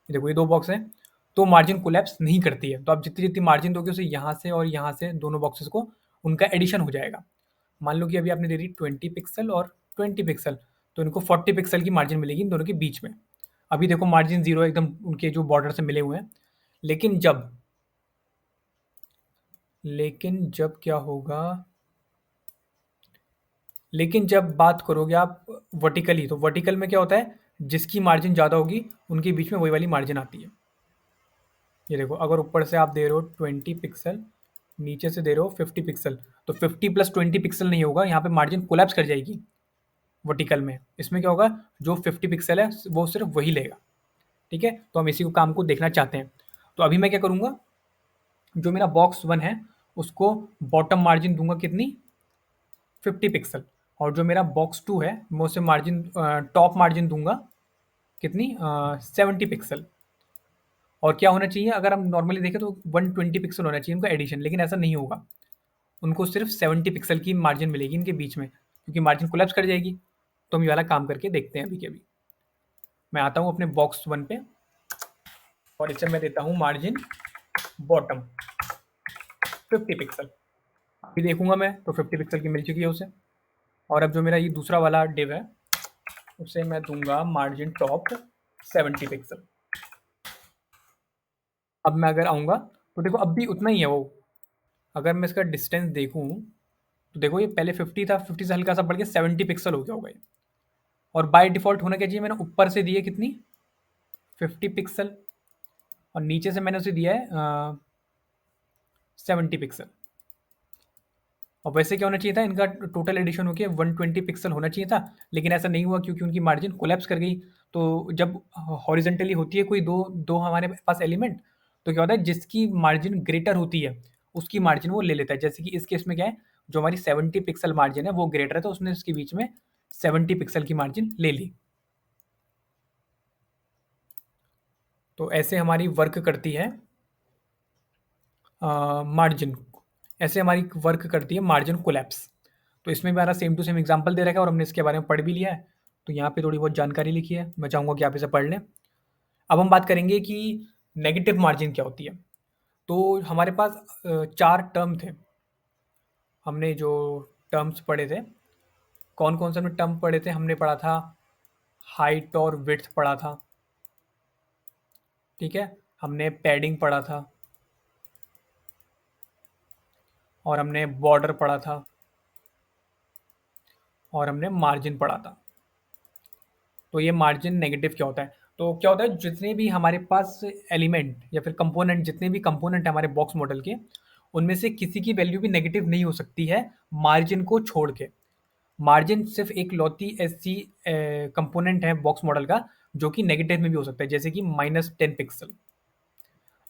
देखो ये दो बॉक्स हैं, तो मार्जिन कोलैप्स नहीं करती है। तो आप जितनी जितनी मार्जिन दोगे उसे यहाँ से और यहाँ से दोनों बॉक्सेस को उनका एडिशन हो जाएगा। मान लो कि अभी आपने दे दी 20 पिक्सल और 20 पिक्सल, तो इनको 40 पिक्सल की मार्जिन मिलेगी इन दोनों के बीच में। अभी देखो मार्जिन जीरो एकदम उनके जो बॉर्डर से मिले हुए हैं, लेकिन जब क्या होगा, लेकिन जब बात करोगे आप वर्टिकली, तो वर्टिकल में क्या होता है, जिसकी मार्जिन ज़्यादा होगी उनके बीच में वही वाली मार्जिन आती है। ये देखो, अगर ऊपर से आप दे रहे हो 20 पिक्सल, नीचे से दे रहे हो 50 पिक्सल, तो 50 प्लस 20 पिक्सल नहीं होगा, यहाँ पे मार्जिन कोलैप्स कर जाएगी वर्टिकल में। इसमें क्या होगा, जो 50 पिक्सल है वो सिर्फ वही लेगा। ठीक है? तो हम इसी को काम को देखना चाहते हैं। तो अभी मैं क्या करूँगा, जो मेरा बॉक्स 1 है, उसको बॉटम मार्जिन दूँगा कितनी? 50 पिक्सल, और जो मेरा बॉक्स 2 है, मैं उसे मार्जिन टॉप मार्जिन दूँगा कितनी? 70 पिक्सल। और क्या होना चाहिए, अगर हम नॉर्मली देखें तो 120 पिक्सल होना चाहिए उनका एडिशन, लेकिन ऐसा नहीं होगा। उनको सिर्फ 70 पिक्सल की मार्जिन मिलेगी इनके बीच में, क्योंकि मार्जिन कोलैप्स कर जाएगी। तो हम ये वाला काम करके देखते हैं अभी के अभी। मैं आता हूँ अपने बॉक्स 1 पे, और इसे मैं देता हूँ मार्जिन बॉटम 50 पिक्सल। अभी देखूंगा मैं तो 50 पिक्सल की मिल चुकी है उसे। और अब जो मेरा ये दूसरा वाला डिव है, उसे मैं दूंगा मार्जिन टॉप 70 पिक्सल। अब मैं अगर आऊँगा तो देखो अब भी उतना ही है वो। अगर मैं इसका डिस्टेंस देखूँ तो देखो ये पहले 50 था, 50 से हल्का सा बढ़ के 70 पिक्सल हो गया होगा ये। और बाय डिफ़ॉल्ट होना क्या चाहिए, मैंने ऊपर से दी है कितनी? 50 पिक्सल, और नीचे से मैंने उसे दिया है 70 पिक्सल। और वैसे क्या होना चाहिए था, इनका टोटल एडिशन होके 120 पिक्सल होना चाहिए था, लेकिन ऐसा नहीं हुआ क्योंकि उनकी मार्जिन कोलैप्स कर गई। तो जब हॉरिजॉन्टली होती है कोई दो दो हमारे पास एलिमेंट, तो क्या होता है, जिसकी मार्जिन ग्रेटर होती है उसकी मार्जिन वो ले लेता है। जैसे कि इस केस में क्या है, जो हमारी 70 पिक्सल मार्जिन है वो ग्रेटर है, तो उसने इसके बीच में 70 पिक्सल की मार्जिन ले ली। तो ऐसे हमारी वर्क करती है मार्जिन, ऐसे हमारी वर्क करती है मार्जिन कोलैप्स। तो इसमें हमारा सेम टू सेम एग्जांपल दे रखा है और हमने इसके बारे में पढ़ भी लिया है। तो यहाँ पे थोड़ी बहुत जानकारी लिखी है, मैं चाहूँगा कि आप इसे पढ़ लें। अब हम बात करेंगे कि नेगेटिव मार्जिन क्या होती है। तो हमारे पास 4 टर्म थे। हमने जो टर्म्स पढ़े थे, कौन-कौन से हमने टर्म पढ़े थे? हमने पढ़ा था हाइट और विड्थ पढ़ा था, ठीक है? हमने पैडिंग पढ़ा था, और हमने बॉर्डर पढ़ा था, और हमने मार्जिन पढ़ा था। तो ये मार्जिन नेगेटिव क्या होता है? तो क्या होता है, जितने भी हमारे पास एलिमेंट या फिर कंपोनेंट, जितने भी कंपोनेंट है हमारे बॉक्स मॉडल के, उनमें से किसी की वैल्यू भी नेगेटिव नहीं हो सकती है मार्जिन को छोड़ के। मार्जिन सिर्फ एक लौती ऐसी कंपोनेंट है बॉक्स मॉडल का जो कि नेगेटिव में भी हो सकता है, जैसे कि -10 पिक्सल।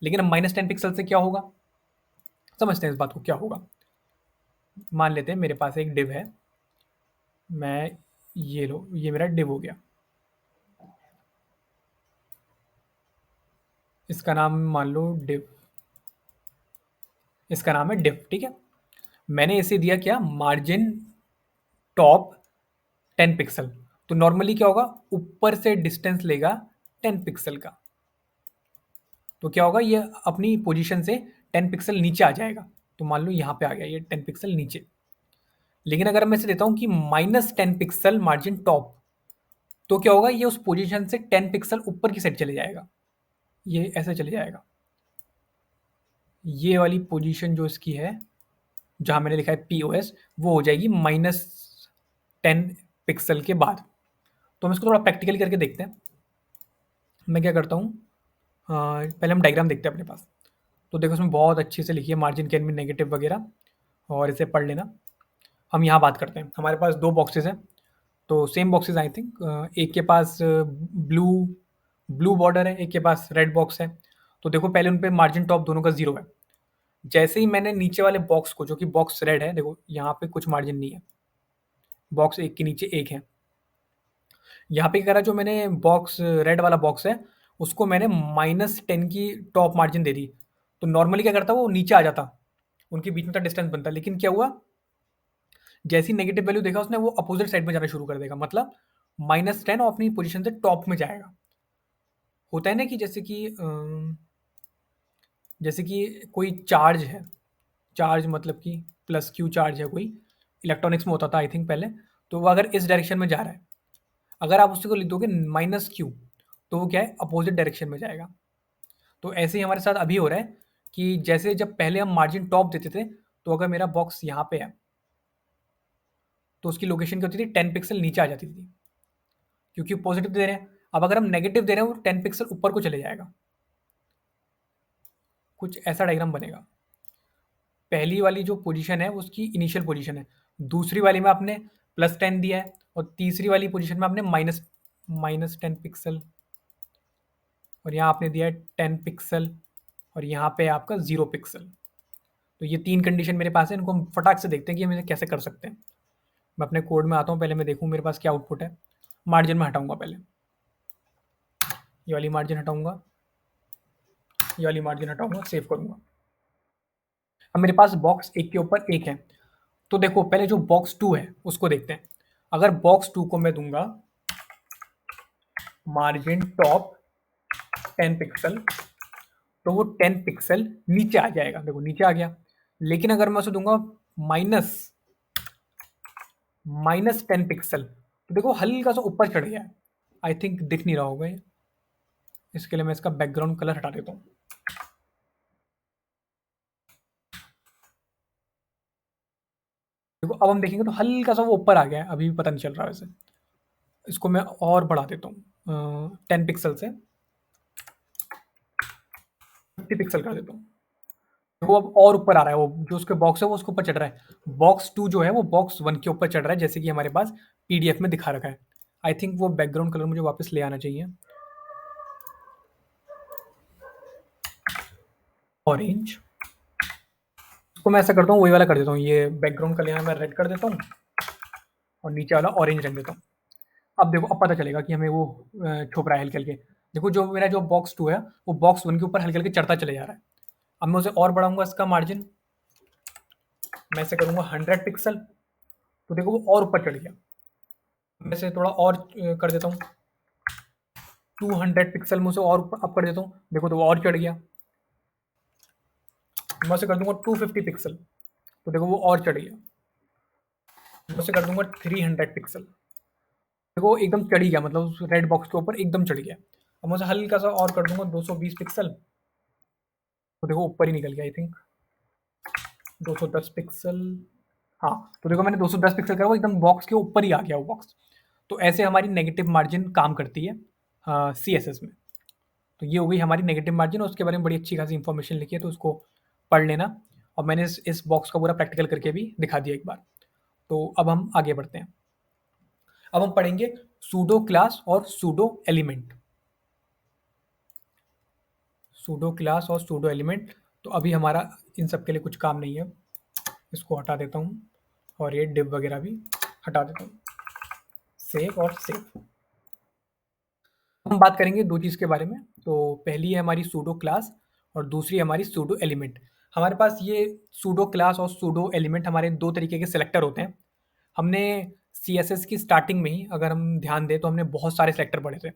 लेकिन अब -10 पिक्सल से क्या होगा, समझते हैं इस बात को क्या होगा। मान लेते हैं मेरे पास एक डिव है, मैं, ये लो, ये मेरा डिव हो गया, इसका नाम मान लो डिव, इसका नाम है डिव, ठीक है? मैंने इसे दिया क्या, मार्जिन टॉप 10 पिक्सल। तो नॉर्मली क्या होगा, ऊपर से डिस्टेंस लेगा 10 पिक्सल का। तो क्या होगा, ये अपनी पोजीशन से 10 पिक्सल नीचे आ जाएगा। तो मान लो यहाँ पे आ गया ये 10 पिक्सल नीचे। लेकिन अगर मैं इसे देता हूँ कि -10 पिक्सल मार्जिन टॉप, तो क्या होगा, ये उस पोजीशन से 10 पिक्सल ऊपर की साइड चले जाएगा, ये ऐसे चले जाएगा। ये वाली पोजीशन जो इसकी है, जहाँ मैंने लिखा है पीओएस, वो हो जाएगी -10 पिक्सल के बाद। तो हम इसको थोड़ा प्रैक्टिकली करके देखते हैं। मैं क्या करता हूँ, पहले हम डायग्राम देखते हैं अपने पास। तो देखो इसमें बहुत अच्छे से लिखी है मार्जिन कैन बी नेगेटिव वगैरह, और इसे पढ़ लेना। हम यहाँ बात करते हैं, हमारे पास 2 बॉक्सेस हैं, तो सेम बॉक्सेस आई थिंक। एक के पास ब्लू ब्लू बॉर्डर है, एक के पास रेड बॉक्स है। तो देखो पहले उन पे मार्जिन टॉप दोनों का 0 है। जैसे ही मैंने नीचे वाले बॉक्स को, जो कि बॉक्स रेड है, देखो यहाँ पे कुछ मार्जिन नहीं है, बॉक्स एक के नीचे एक है। यहाँ पे क्या करा, जो मैंने बॉक्स रेड वाला बॉक्स है, उसको मैंने -10 की टॉप मार्जिन दे दी। तो नॉर्मली क्या करता, वो नीचे आ जाता, उनके बीच में का डिस्टेंस बनता। लेकिन क्या हुआ, जैसी नेगेटिव वैल्यू देखा उसने, वो अपोजिट साइड में जाना शुरू कर देगा, मतलब -10 और अपनी पोजीशन से टॉप में जाएगा। होता है ना कि जैसे कि कोई चार्ज है, चार्ज मतलब कि प्लस क्यू चार्ज है कोई, इलेक्ट्रॉनिक्स में होता था आई थिंक पहले। तो वो अगर इस डायरेक्शन में जा रहा है, अगर आप उसी को लिख दोगे -q, तो वो क्या है, अपोजिट डायरेक्शन में जाएगा। तो ऐसे ही हमारे साथ अभी हो रहा है कि जैसे जब पहले हम मार्जिन टॉप देते थे, तो अगर मेरा बॉक्स यहाँ पे है, तो उसकी लोकेशन क्या होती थी, 10 पिक्सल नीचे आ जाती थी, क्योंकि पॉजिटिव दे रहे हैं। अब अगर हम नेगेटिव दे रहे हैं, वो 10 पिक्सल ऊपर को चले जाएगा। कुछ ऐसा डायग्राम बनेगा। पहली वाली जो पोजीशन है वो उसकी इनिशियल पोजीशन है, दूसरी वाली में आपने +10 दिया है, और तीसरी वाली पोजीशन में आपने -10 पिक्सल और यहाँ आपने दिया है 10 पिक्सल और यहाँ पे आपका 0 पिक्सल। तो ये 3 कंडीशन मेरे पास है, इनको हम फटाक से देखते हैं कि हम इसे कैसे कर सकते हैं। मैं अपने कोड में आता हूँ, पहले मैं देखूँ मेरे पास क्या आउटपुट है। मार्जिन में हटाऊँगा पहले, ये वाली मार्जिन हटाऊँगा, ये वाली मार्जिन हटाऊँगा, सेव करूँगा। अब मेरे पास बॉक्स 1 के ऊपर 1 है। तो देखो पहले जो बॉक्स 2 है उसको देखते हैं। अगर बॉक्स 2 को मैं दूँगा मार्जिन टॉप 10 पिक्सल, तो वो 10 पिक्सल नीचे आ जाएगा। देखो नीचे आ गया। लेकिन अगर मैं उसे दूँगा माइनस -10 पिक्सल, तो देखो हल्का-सा ऊपर चढ़ गया है। आई थिंक दिख नहीं रहा होगा ये। इसके लिए मैं इसका बैकग्राउंड कलर हटा देता हूँ। देखो अब हम देखेंगे तो हल्का-सा वो ऊपर आ गया है, अभी भी पता नहीं चल रहा है वैसे। इसको मैं और बढ़ा देता हूँ 10 पिक्सल से 50 पिक्सल कर देता हूँ। वो अब और ऊपर आ रहा है, वो जो उसके बॉक्स है वो उसके ऊपर चढ़ रहा है। बॉक्स 2 जो है वो बॉक्स 1 के ऊपर चढ़ रहा है, जैसे कि हमारे पास पीडीएफ में दिखा रखा है। आई थिंक वो बैकग्राउंड कलर मुझे वापस ले आना चाहिए, ऑरेंज। उसको मैं ऐसा करता हूँ, वही वाला कर देता हूँ, ये बैकग्राउंड कलर यहाँ मैं रेड कर देता हूँ और नीचे वाला ऑरेंज रख देता हूँ। अब देखो अब पता चलेगा कि हमें वो छुप रहा है हल्के-हल्के। देखो जो मेरा जो बॉक्स 2 है वो बॉक्स 1 के ऊपर हल्के-हल्के चढ़ता चले जा रहा है। अब मैं उसे और बढ़ाऊँगा इसका मार्जिन, मैं इसे करूँगा 100 पिक्सल, तो देखो वो और ऊपर चढ़ गया। मैं इसे थोड़ा और कर देता हूँ, 200 पिक्सल में उसे और अप कर देता हूँ, देखो तो वो और चढ़ गया। मैं उसे कर दूँगा 250 पिक्सल, तो देखो वो और चढ़ गया। मैं उसे कर दूँगा 300 पिक्सल, देखो एकदम चढ़ ही गया, मतलब उस रेड बॉक्स के ऊपर एकदम चढ़ गया। अब मैं उसे हल्का-सा और कर दूँगा 220 पिक्सल, तो देखो ऊपर ही निकल गया आई थिंक। 210 पिक्सल, हाँ, तो देखो मैंने 210 पिक्सल करा, वो एकदम बॉक्स के ऊपर ही आ गया वो बॉक्स। तो ऐसे हमारी नेगेटिव मार्जिन काम करती है सीएसएस में। तो ये हो गई हमारी नेगेटिव मार्जिन और उसके बारे में बड़ी अच्छी खासी इन्फॉर्मेशन लिखी है, तो उसको पढ़ लेना। और मैंने इस बॉक्स का पूरा प्रैक्टिकल करके भी दिखा दिया एक बार। तो अब हम आगे बढ़ते हैं। अब हम पढ़ेंगे सूडो क्लास और सूडो एलिमेंट। सूडो क्लास और सूडो एलिमेंट, तो अभी हमारा इन सब के लिए कुछ काम नहीं है। इसको हटा देता हूँ और ये डिव वगैरह भी हटा देता हूँ। सेव और सेव। हम बात करेंगे दो चीज़ के बारे में। तो पहली है हमारी सूडो क्लास और दूसरी हमारी सूडो एलिमेंट। हमारे पास ये सूडो क्लास और सूडो एलिमेंट हमारे दो तरीके के सेलेक्टर होते हैं। हमने सीएसएस की स्टार्टिंग में ही अगर हम ध्यान दें तो हमने बहुत सारे सेलेक्टर पढ़े थे।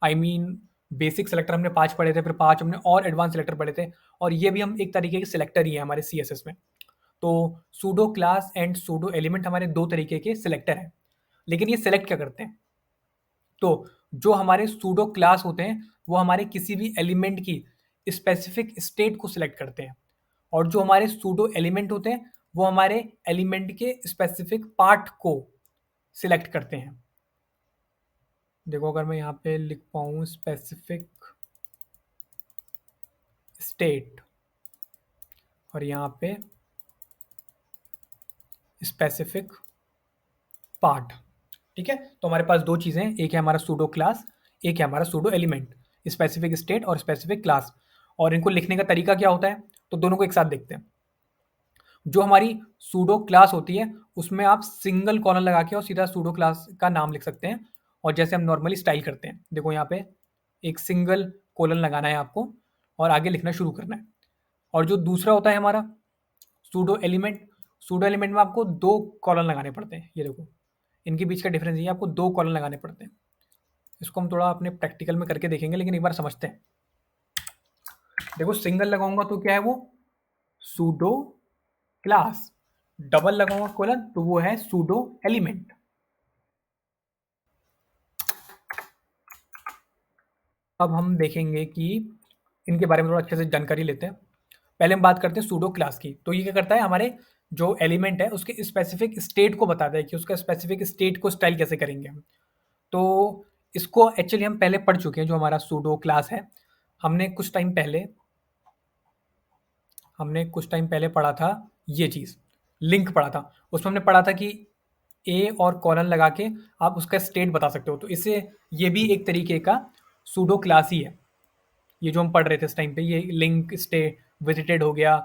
आई मीन बेसिक सेलेक्टर हमने 5 पढ़े थे, फिर 5 हमने और एडवांस सेलेक्टर पढ़े थे, और ये भी हम एक तरीके के सेलेक्टर ही हैं हमारे सीएसएस में। तो pseudo class and pseudo element हमारे दो तरीके के सेलेक्टर हैं। लेकिन ये सेलेक्ट क्या करते हैं? तो जो हमारे सूडो क्लास होते हैं वो हमारे किसी भी एलिमेंट की स्पेसिफिक स्टेट को सिलेक्ट करते हैं, और जो हमारे सूडो एलिमेंट होते हैं वो हमारे एलिमेंट के स्पेसिफिक पार्ट को सिलेक्ट करते हैं। देखो अगर मैं यहाँ पे लिख पाऊँ स्पेसिफिक स्टेट और यहाँ पे स्पेसिफिक पार्ट, ठीक है, तो हमारे पास दो चीज़ें हैं, एक है हमारा सूडो क्लास, एक है हमारा सूडो एलिमेंट, स्पेसिफिक स्टेट और स्पेसिफिक क्लास। और इनको लिखने का तरीका क्या होता है, तो दोनों को एक साथ देखते हैं। जो हमारी सूडो क्लास होती है उसमें आप सिंगल कॉलन लगा के और सीधा सूडो क्लास का नाम लिख सकते हैं, और जैसे हम नॉर्मली स्टाइल करते हैं, देखो यहाँ पे एक सिंगल कोलन लगाना है आपको और आगे लिखना शुरू करना है। और जो दूसरा होता है हमारा सूडो एलिमेंट, सूडो एलिमेंट में आपको दो कॉलन लगाने पड़ते हैं। ये देखो इनके बीच का डिफरेंस ये है, आपको दो कॉलन लगाने पड़ते हैं। इसको हम थोड़ा अपने प्रैक्टिकल में करके देखेंगे, लेकिन एक बार समझते हैं। देखो सिंगल लगाऊंगा तो क्या है वो, सूडो क्लास, डबल लगाऊंगा कोलन तो वो है सूडो एलिमेंट। अब हम देखेंगे कि इनके बारे में थोड़ा अच्छे से जानकारी लेते हैं। पहले हम बात करते हैं सूडो क्लास की। तो ये क्या करता है, हमारे जो एलिमेंट है उसके स्पेसिफिक स्टेट को बताता है कि उसका स्पेसिफिक स्टेट को स्टाइल कैसे करेंगे हम। तो इसको एक्चुअली हम पहले पढ़ चुके हैं। जो हमारा सूडो क्लास है, हमने कुछ टाइम पहले पढ़ा था, ये चीज़ लिंक पढ़ा था। उसमें हमने पढ़ा था कि ए और कॉलन लगा के आप उसका स्टेट बता सकते हो। तो इससे ये भी एक तरीके का सूडो क्लास ही है। ये जो हम पढ़ रहे थे इस टाइम पे, ये लिंक स्टे विजिटेड हो गया,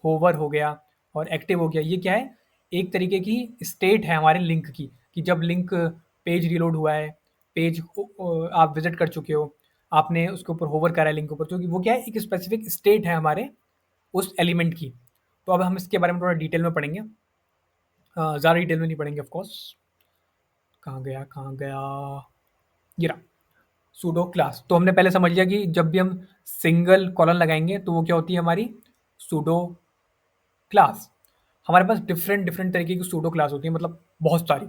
होवर हो गया और एक्टिव हो गया। ये क्या है? एक तरीके की स्टेट है हमारे लिंक की, कि जब लिंक पेज रीलोड हुआ है, पेज को आप विजिट कर चुके हो, आपने उसके ऊपर होवर करा है लिंक के ऊपर, तो वो क्या है, एक स्पेसिफिक स्टेट है हमारे उस एलिमेंट की। तो अब हम इसके बारे में थोड़ा डिटेल में पढ़ेंगे। ज़्यादा डिटेल में नहीं पढ़ेंगे ऑफ कोर्स। कहाँ गया? ये रहा, सूडो क्लास। तो हमने पहले समझ लिया कि जब भी हम सिंगल कॉलन लगाएंगे तो वो क्या होती है हमारी सूडो क्लास। हमारे पास डिफरेंट डिफरेंट तरीके की सूडो क्लास होती है, मतलब बहुत सारी।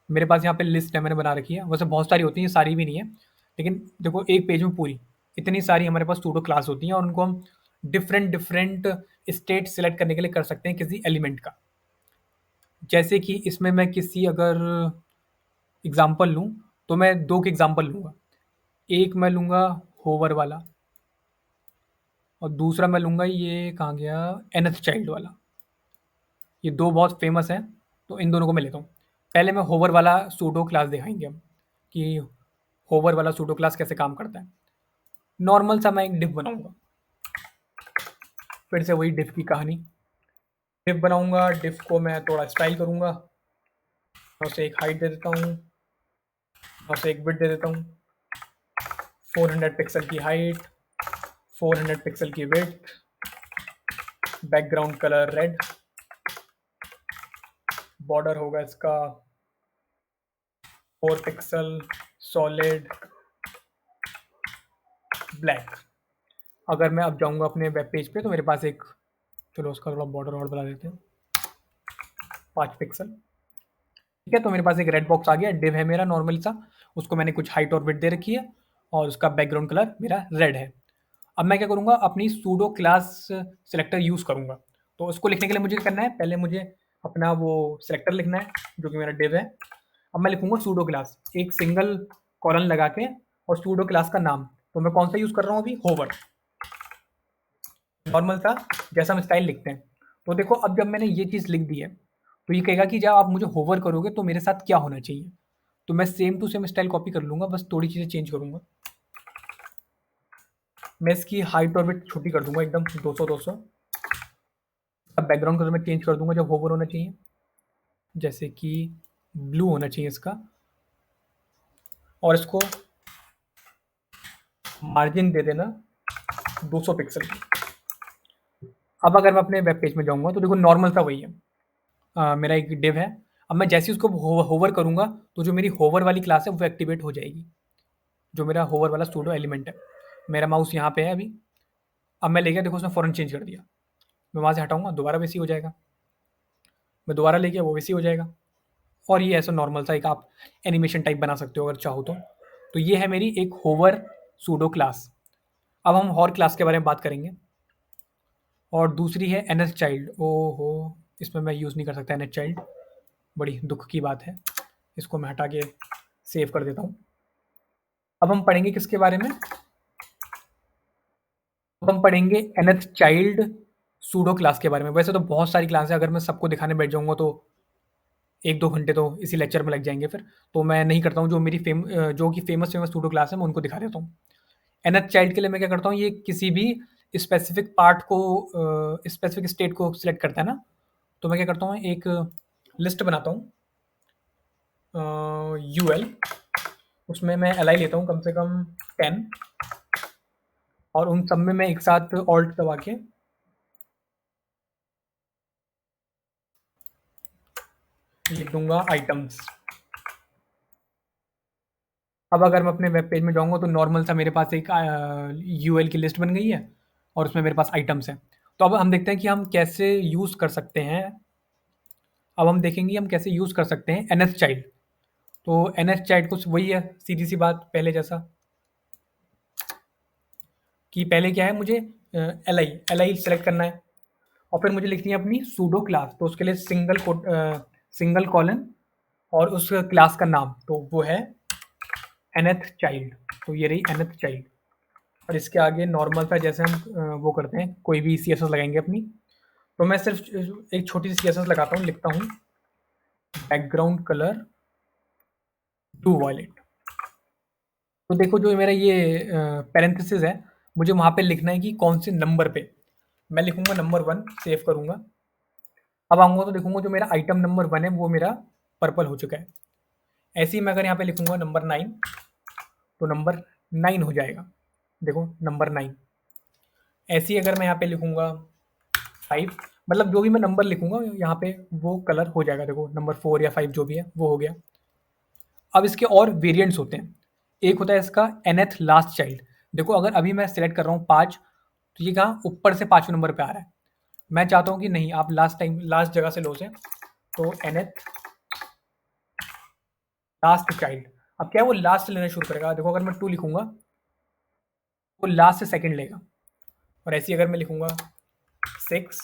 मेरे पास यहाँ पे लिस्ट है, मैंने बना रखी है। वैसे बहुत सारी होती हैं, सारी भी नहीं है, लेकिन देखो एक पेज में पूरी इतनी सारी हमारे पास सूडो क्लास होती हैं, और उनको हम डिफरेंट डिफरेंट स्टेट सेलेक्ट करने के लिए कर सकते हैं किसी एलिमेंट का। जैसे कि इसमें मैं किसी अगर एग्जांपल लूँ, तो मैं दो के एग्जांपल लूँगा। एक मैं लूँगा होवर वाला, और दूसरा मैं लूँगा, ये कहाँ गया, एनथ चाइल्ड वाला। ये दो बहुत फेमस हैं, तो इन दोनों को मैं लेता हूँ। पहले मैं होवर वाला सूडो क्लास दिखाएंगे हम, कि होवर वाला सूडो क्लास कैसे काम करता है। नॉर्मल सा मैं एक डिफ बनाऊंगा, फिर से वही डिफ की कहानी। डिफ बनाऊंगा, डिफ को मैं थोड़ा स्टाइल करूंगा, मैं उसे एक हाइट दे देता हूँ, मैं उसे एक विड्थ दे देता हूँ, 400 पिक्सल की हाइट, 400 पिक्सल की width, background colour red, border होगा इसका 4 पिक्सल सॉलिड ब्लैक। अगर मैं अब जाऊंगा अपने वेब पेज पे, तो मेरे पास एक, चलो उसका थोड़ा बॉर्डर और बढ़ा देते हैं, 5 पिक्सल। ठीक है, तो मेरे पास एक रेड बॉक्स आ गया, डिव है मेरा नॉर्मल सा, उसको मैंने कुछ हाइट और विड्थ दे रखी है, और उसका बैकग्राउंड कलर मेरा रेड है। अब मैं क्या करूँगा, अपनी सूडो क्लास सेलेक्टर यूज़ करूँगा। तो उसको लिखने के लिए मुझे क्या करना है, पहले मुझे अपना वो सेलेक्टर लिखना है जो कि मेरा डिव है। अब मैं लिखूँगा सूडो क्लास, एक सिंगल कॉलन लगा के, और सूडो क्लास का नाम, तो मैं कौन सा यूज़ कर रहा हूँ अभी, होवर। नॉर्मल सा जैसा हम स्टाइल लिखते हैं। तो देखो अब जब मैंने ये चीज़ लिख दी है, तो ये कहेगा कि जब आप मुझे होवर करोगे तो मेरे साथ क्या होना चाहिए। तो मैं same to same style copy कर लूँगा, बस थोड़ी चीज़ें चेंज करूँगा। मैं इसकी हाइट और विड्थ छोटी कर दूँगा एकदम 200-200। अब बैकग्राउंड कलर मैं चेंज कर दूँगा जब होवर होना चाहिए, जैसे कि ब्लू होना चाहिए इसका, और इसको मार्जिन दे देना 200 पिक्सल की। अब अगर मैं अपने वेब पेज में जाऊँगा तो देखो नॉर्मल सा वही है। मेरा एक डिव है। अब मैं जैसे ही उसको होवर करूँगा, तो जो मेरी होवर वाली क्लास है वो एक्टिवेट हो जाएगी, जो मेरा होवर वाला सूडो एलिमेंट है। मेरा माउस यहाँ पे है अभी। अब मैं ले गया, देखो उसने फ़ौरन चेंज कर दिया। मैं वहाँ से हटाऊँगा, दोबारा वैसे ही हो जाएगा। मैं दोबारा ले गया, वो वैसे ही हो जाएगा। और ये ऐसा नॉर्मल सा एक आप एनिमेशन टाइप बना सकते हो अगर चाहो तो। तो ये है मेरी एक होवर सूडो क्लास। अब हम और क्लास के बारे में बात करेंगे, और दूसरी है एनएस चाइल्ड। ओहो! इसमें मैं यूज़ नहीं कर सकता एनएस चाइल्ड, बड़ी दुःख की बात है। इसको मैं हटा के सेव कर देता हूँ। अब हम पढ़ेंगे किसके बारे में? अब हम पढ़ेंगे nth चाइल्ड सूडो क्लास के बारे में। वैसे तो बहुत सारी क्लास है, अगर मैं सबको दिखाने बैठ जाऊँगा तो 1-2 घंटे तो इसी लेक्चर में लग जाएँगे फिर। तो मैं नहीं करता हूँ, जो मेरी जो कि फ़ेमस सूडो क्लास है मैं उनको दिखा देता हूँ। nth चाइल्ड के लिए मैं क्या करता हूँ, ये किसी भी स्पेसिफिक पार्ट को स्पेसिफिक स्टेट को सिलेक्ट करता है ना, तो मैं क्या करता हूँ, एक लिस्ट बनाता हूँ यूएल, उसमें मैं li लेता हूँ कम से कम 10, और उन सब में मैं एक साथ ऑल्ट दबा के लिख दूंगा आइटम्स। अब अगर मैं अपने वेब पेज में जाऊँगा तो नॉर्मल सा मेरे पास एक यूएल की लिस्ट बन गई है, और उसमें मेरे पास आइटम्स हैं। तो अब हम देखते हैं कि हम कैसे यूज़ कर सकते हैं। अब हम देखेंगे हम कैसे यूज़ कर सकते हैं एनएस चाइल्ड। तो एनएस चाइल्ड कुछ वही है, सीधी सी बात पहले जैसा, कि पहले क्या है, मुझे एल आई सेलेक्ट करना है, और फिर मुझे लिखनी है अपनी सूडो क्लास। तो उसके लिए सिंगल कॉलन और उस क्लास का नाम, तो वो है nth चाइल्ड। तो ये रही nth चाइल्ड, और इसके आगे नॉर्मल सा जैसे हम वो करते हैं, कोई भी सी एस एस लगाएंगे अपनी। तो मैं सिर्फ एक छोटी सी सी एस एस लगाता हूँ, लिखता हूँ बैकग्राउंड कलर ब्लू वॉयलेट। तो देखो जो मेरा ये पैरेंथेसिस है, मुझे वहाँ पे लिखना है कि कौन से नंबर पे। मैं लिखूँगा नंबर 1, सेव करूँगा। अब आऊँगा तो देखूँगा जो मेरा आइटम नंबर 1 है वो मेरा पर्पल हो चुका है। ऐसे ही मैं अगर यहाँ पे लिखूँगा नंबर 9, तो नंबर 9 हो जाएगा। देखो नंबर 9। ऐसे ही अगर मैं यहाँ पे लिखूँगा 5, मतलब जो भी मैं नंबर लिखूँगा यहाँ पे वो कलर हो जाएगा। देखो नंबर 4 या 5 जो भी है वो हो गया। अब इसके और वेरिएंट्स होते हैं। एक होता है इसका nth लास्ट चाइल्ड। देखो अगर अभी मैं सेलेक्ट कर रहा हूँ 5, तो ये कहाँ ऊपर से 5वें नंबर पे आ रहा है। मैं चाहता हूँ कि नहीं, आप लास्ट जगह से लो से, तो nth लास्ट चाइल्ड। अब क्या है, वो लास्ट से लेना शुरू करेगा। देखो अगर मैं 2 लिखूँगा, वो लास्ट से सेकंड लेगा। और ऐसे ही अगर मैं लिखूँगा 6,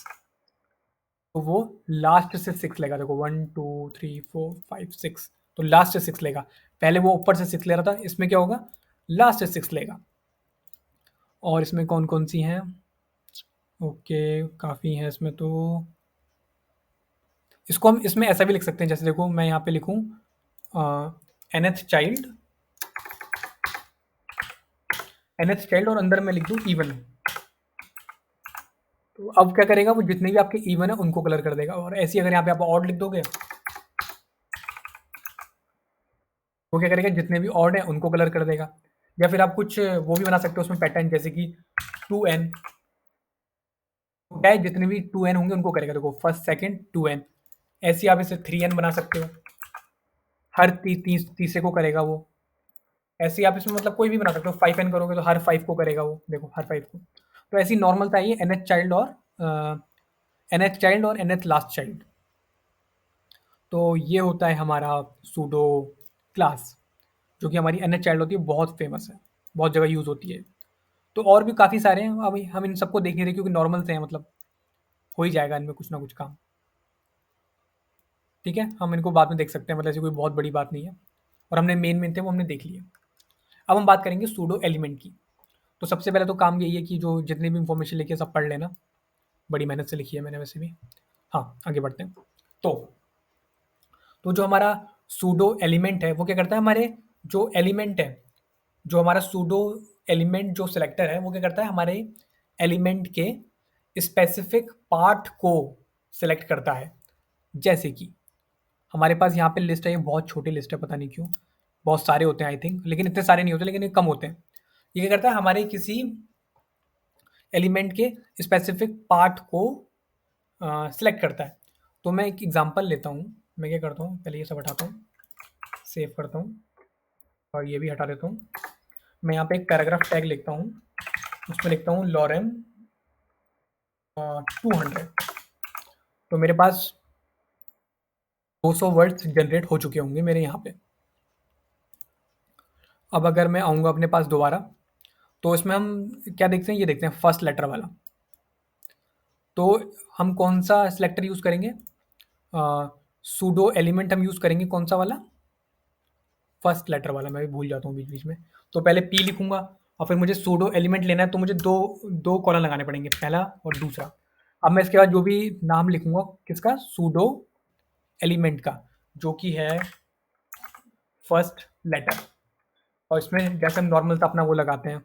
तो वो लास्ट से 6 लेगा। देखो 1 2 3 4 5 6, तो लास्ट से 6 लेगा। पहले वो ऊपर से 6 ले रहा था, इसमें क्या होगा, लास्ट से 6 लेगा। और इसमें कौन-कौन सी हैं? ओके, काफ़ी हैं इसमें तो। इसको हम इसमें ऐसा भी लिख सकते हैं, जैसे देखो मैं यहाँ पे लिखूँ nth चाइल्ड, nth चाइल्ड और अंदर मैं लिख दूँ इवन। तो अब क्या करेगा, वो जितने भी आपके इवन है उनको कलर कर देगा। और ऐसे ही अगर यहाँ पे आप ऑड लिख दोगे, वो क्या करेगा, जितने भी ऑड है उनको कलर कर देगा। या फिर आप कुछ वो भी बना सकते हो उसमें पैटर्न, जैसे कि 2n, क्या है, जितने भी 2n होंगे उनको करेगा। देखो फर्स्ट सेकंड 2n। ऐसे ही आप इसे 3n बना सकते हो, हर तीसरे को करेगा वो। ऐसे ही आप इसमें मतलब कोई भी बना सकते हो। 5n करोगे तो हर 5 को करेगा वो, देखो हर 5 को। तो ऐसी नॉर्मल था ये nth चाइल्ड और nth लास्ट चाइल्ड। तो ये होता है हमारा सूडो क्लास, जो कि हमारी nth चाइल्ड होती है, बहुत फेमस है, बहुत जगह यूज़ होती है। तो और भी काफ़ी सारे हैं, अभी हम इन सबको देख नहीं रहे क्योंकि नॉर्मल से हैं, मतलब हो ही जाएगा इनमें कुछ ना कुछ काम। ठीक है, हम इनको बाद में देख सकते हैं, मतलब ऐसी कोई बहुत बड़ी बात नहीं है। और हमने मेन थे वो हमने देख लिए। अब हम बात करेंगे सूडो एलिमेंट की। तो सबसे पहले तो काम यही है कि जो जितनी भी इंफॉर्मेशन लिखी है सब पढ़ लेना। बड़ी मेहनत से लिखी है मैंने वैसे भी। हाँ, आगे बढ़ते हैं। तो जो हमारा सूडो एलिमेंट है वो क्या करता है, हमारे जो एलिमेंट है, जो हमारा सूडो एलिमेंट जो सिलेक्टर है वो क्या करता है, हमारे एलिमेंट के स्पेसिफिक पार्ट को सिलेक्ट करता है। जैसे कि हमारे पास यहाँ पे लिस्ट है, ये बहुत छोटी लिस्ट है, पता नहीं क्यों। बहुत सारे होते हैं आई थिंक, लेकिन इतने सारे नहीं होते, लेकिन ये कम होते हैं। ये क्या करता है, हमारे किसी एलिमेंट के स्पेसिफिक पार्ट को सिलेक्ट करता है। तो मैं एक एग्जांपल लेता हूँ। मैं क्या करता हूँ, पहले ये सब हटाता हूँ, सेव करता हूँ और ये भी हटा देता हूँ। मैं यहाँ पे एक पैराग्राफ टैग लिखता हूँ, उसमें लिखता हूँ लॉरेम 200। तो मेरे पास 200 वर्ड्स जनरेट हो चुके होंगे मेरे यहाँ पे। अब अगर मैं आऊँगा अपने पास दोबारा, तो इसमें हम क्या देखते हैं, ये देखते हैं फर्स्ट लेटर वाला। तो हम कौन सा सेलेक्टर यूज़ करेंगे, सूडो एलिमेंट हम यूज़ करेंगे कौन सा वाला, फर्स्ट लेटर वाला। मैं भी भूल जाता हूँ बीच बीच में। तो पहले पी लिखूंगा और फिर मुझे सूडो एलिमेंट लेना है, तो मुझे दो दो कॉलम लगाने पड़ेंगे, पहला और दूसरा। अब मैं इसके बाद जो भी नाम लिखूंगा किसका, सूडो एलिमेंट का, जो कि है फर्स्ट लेटर। और इसमें जैसे हम नॉर्मल सा अपना वो लगाते हैं,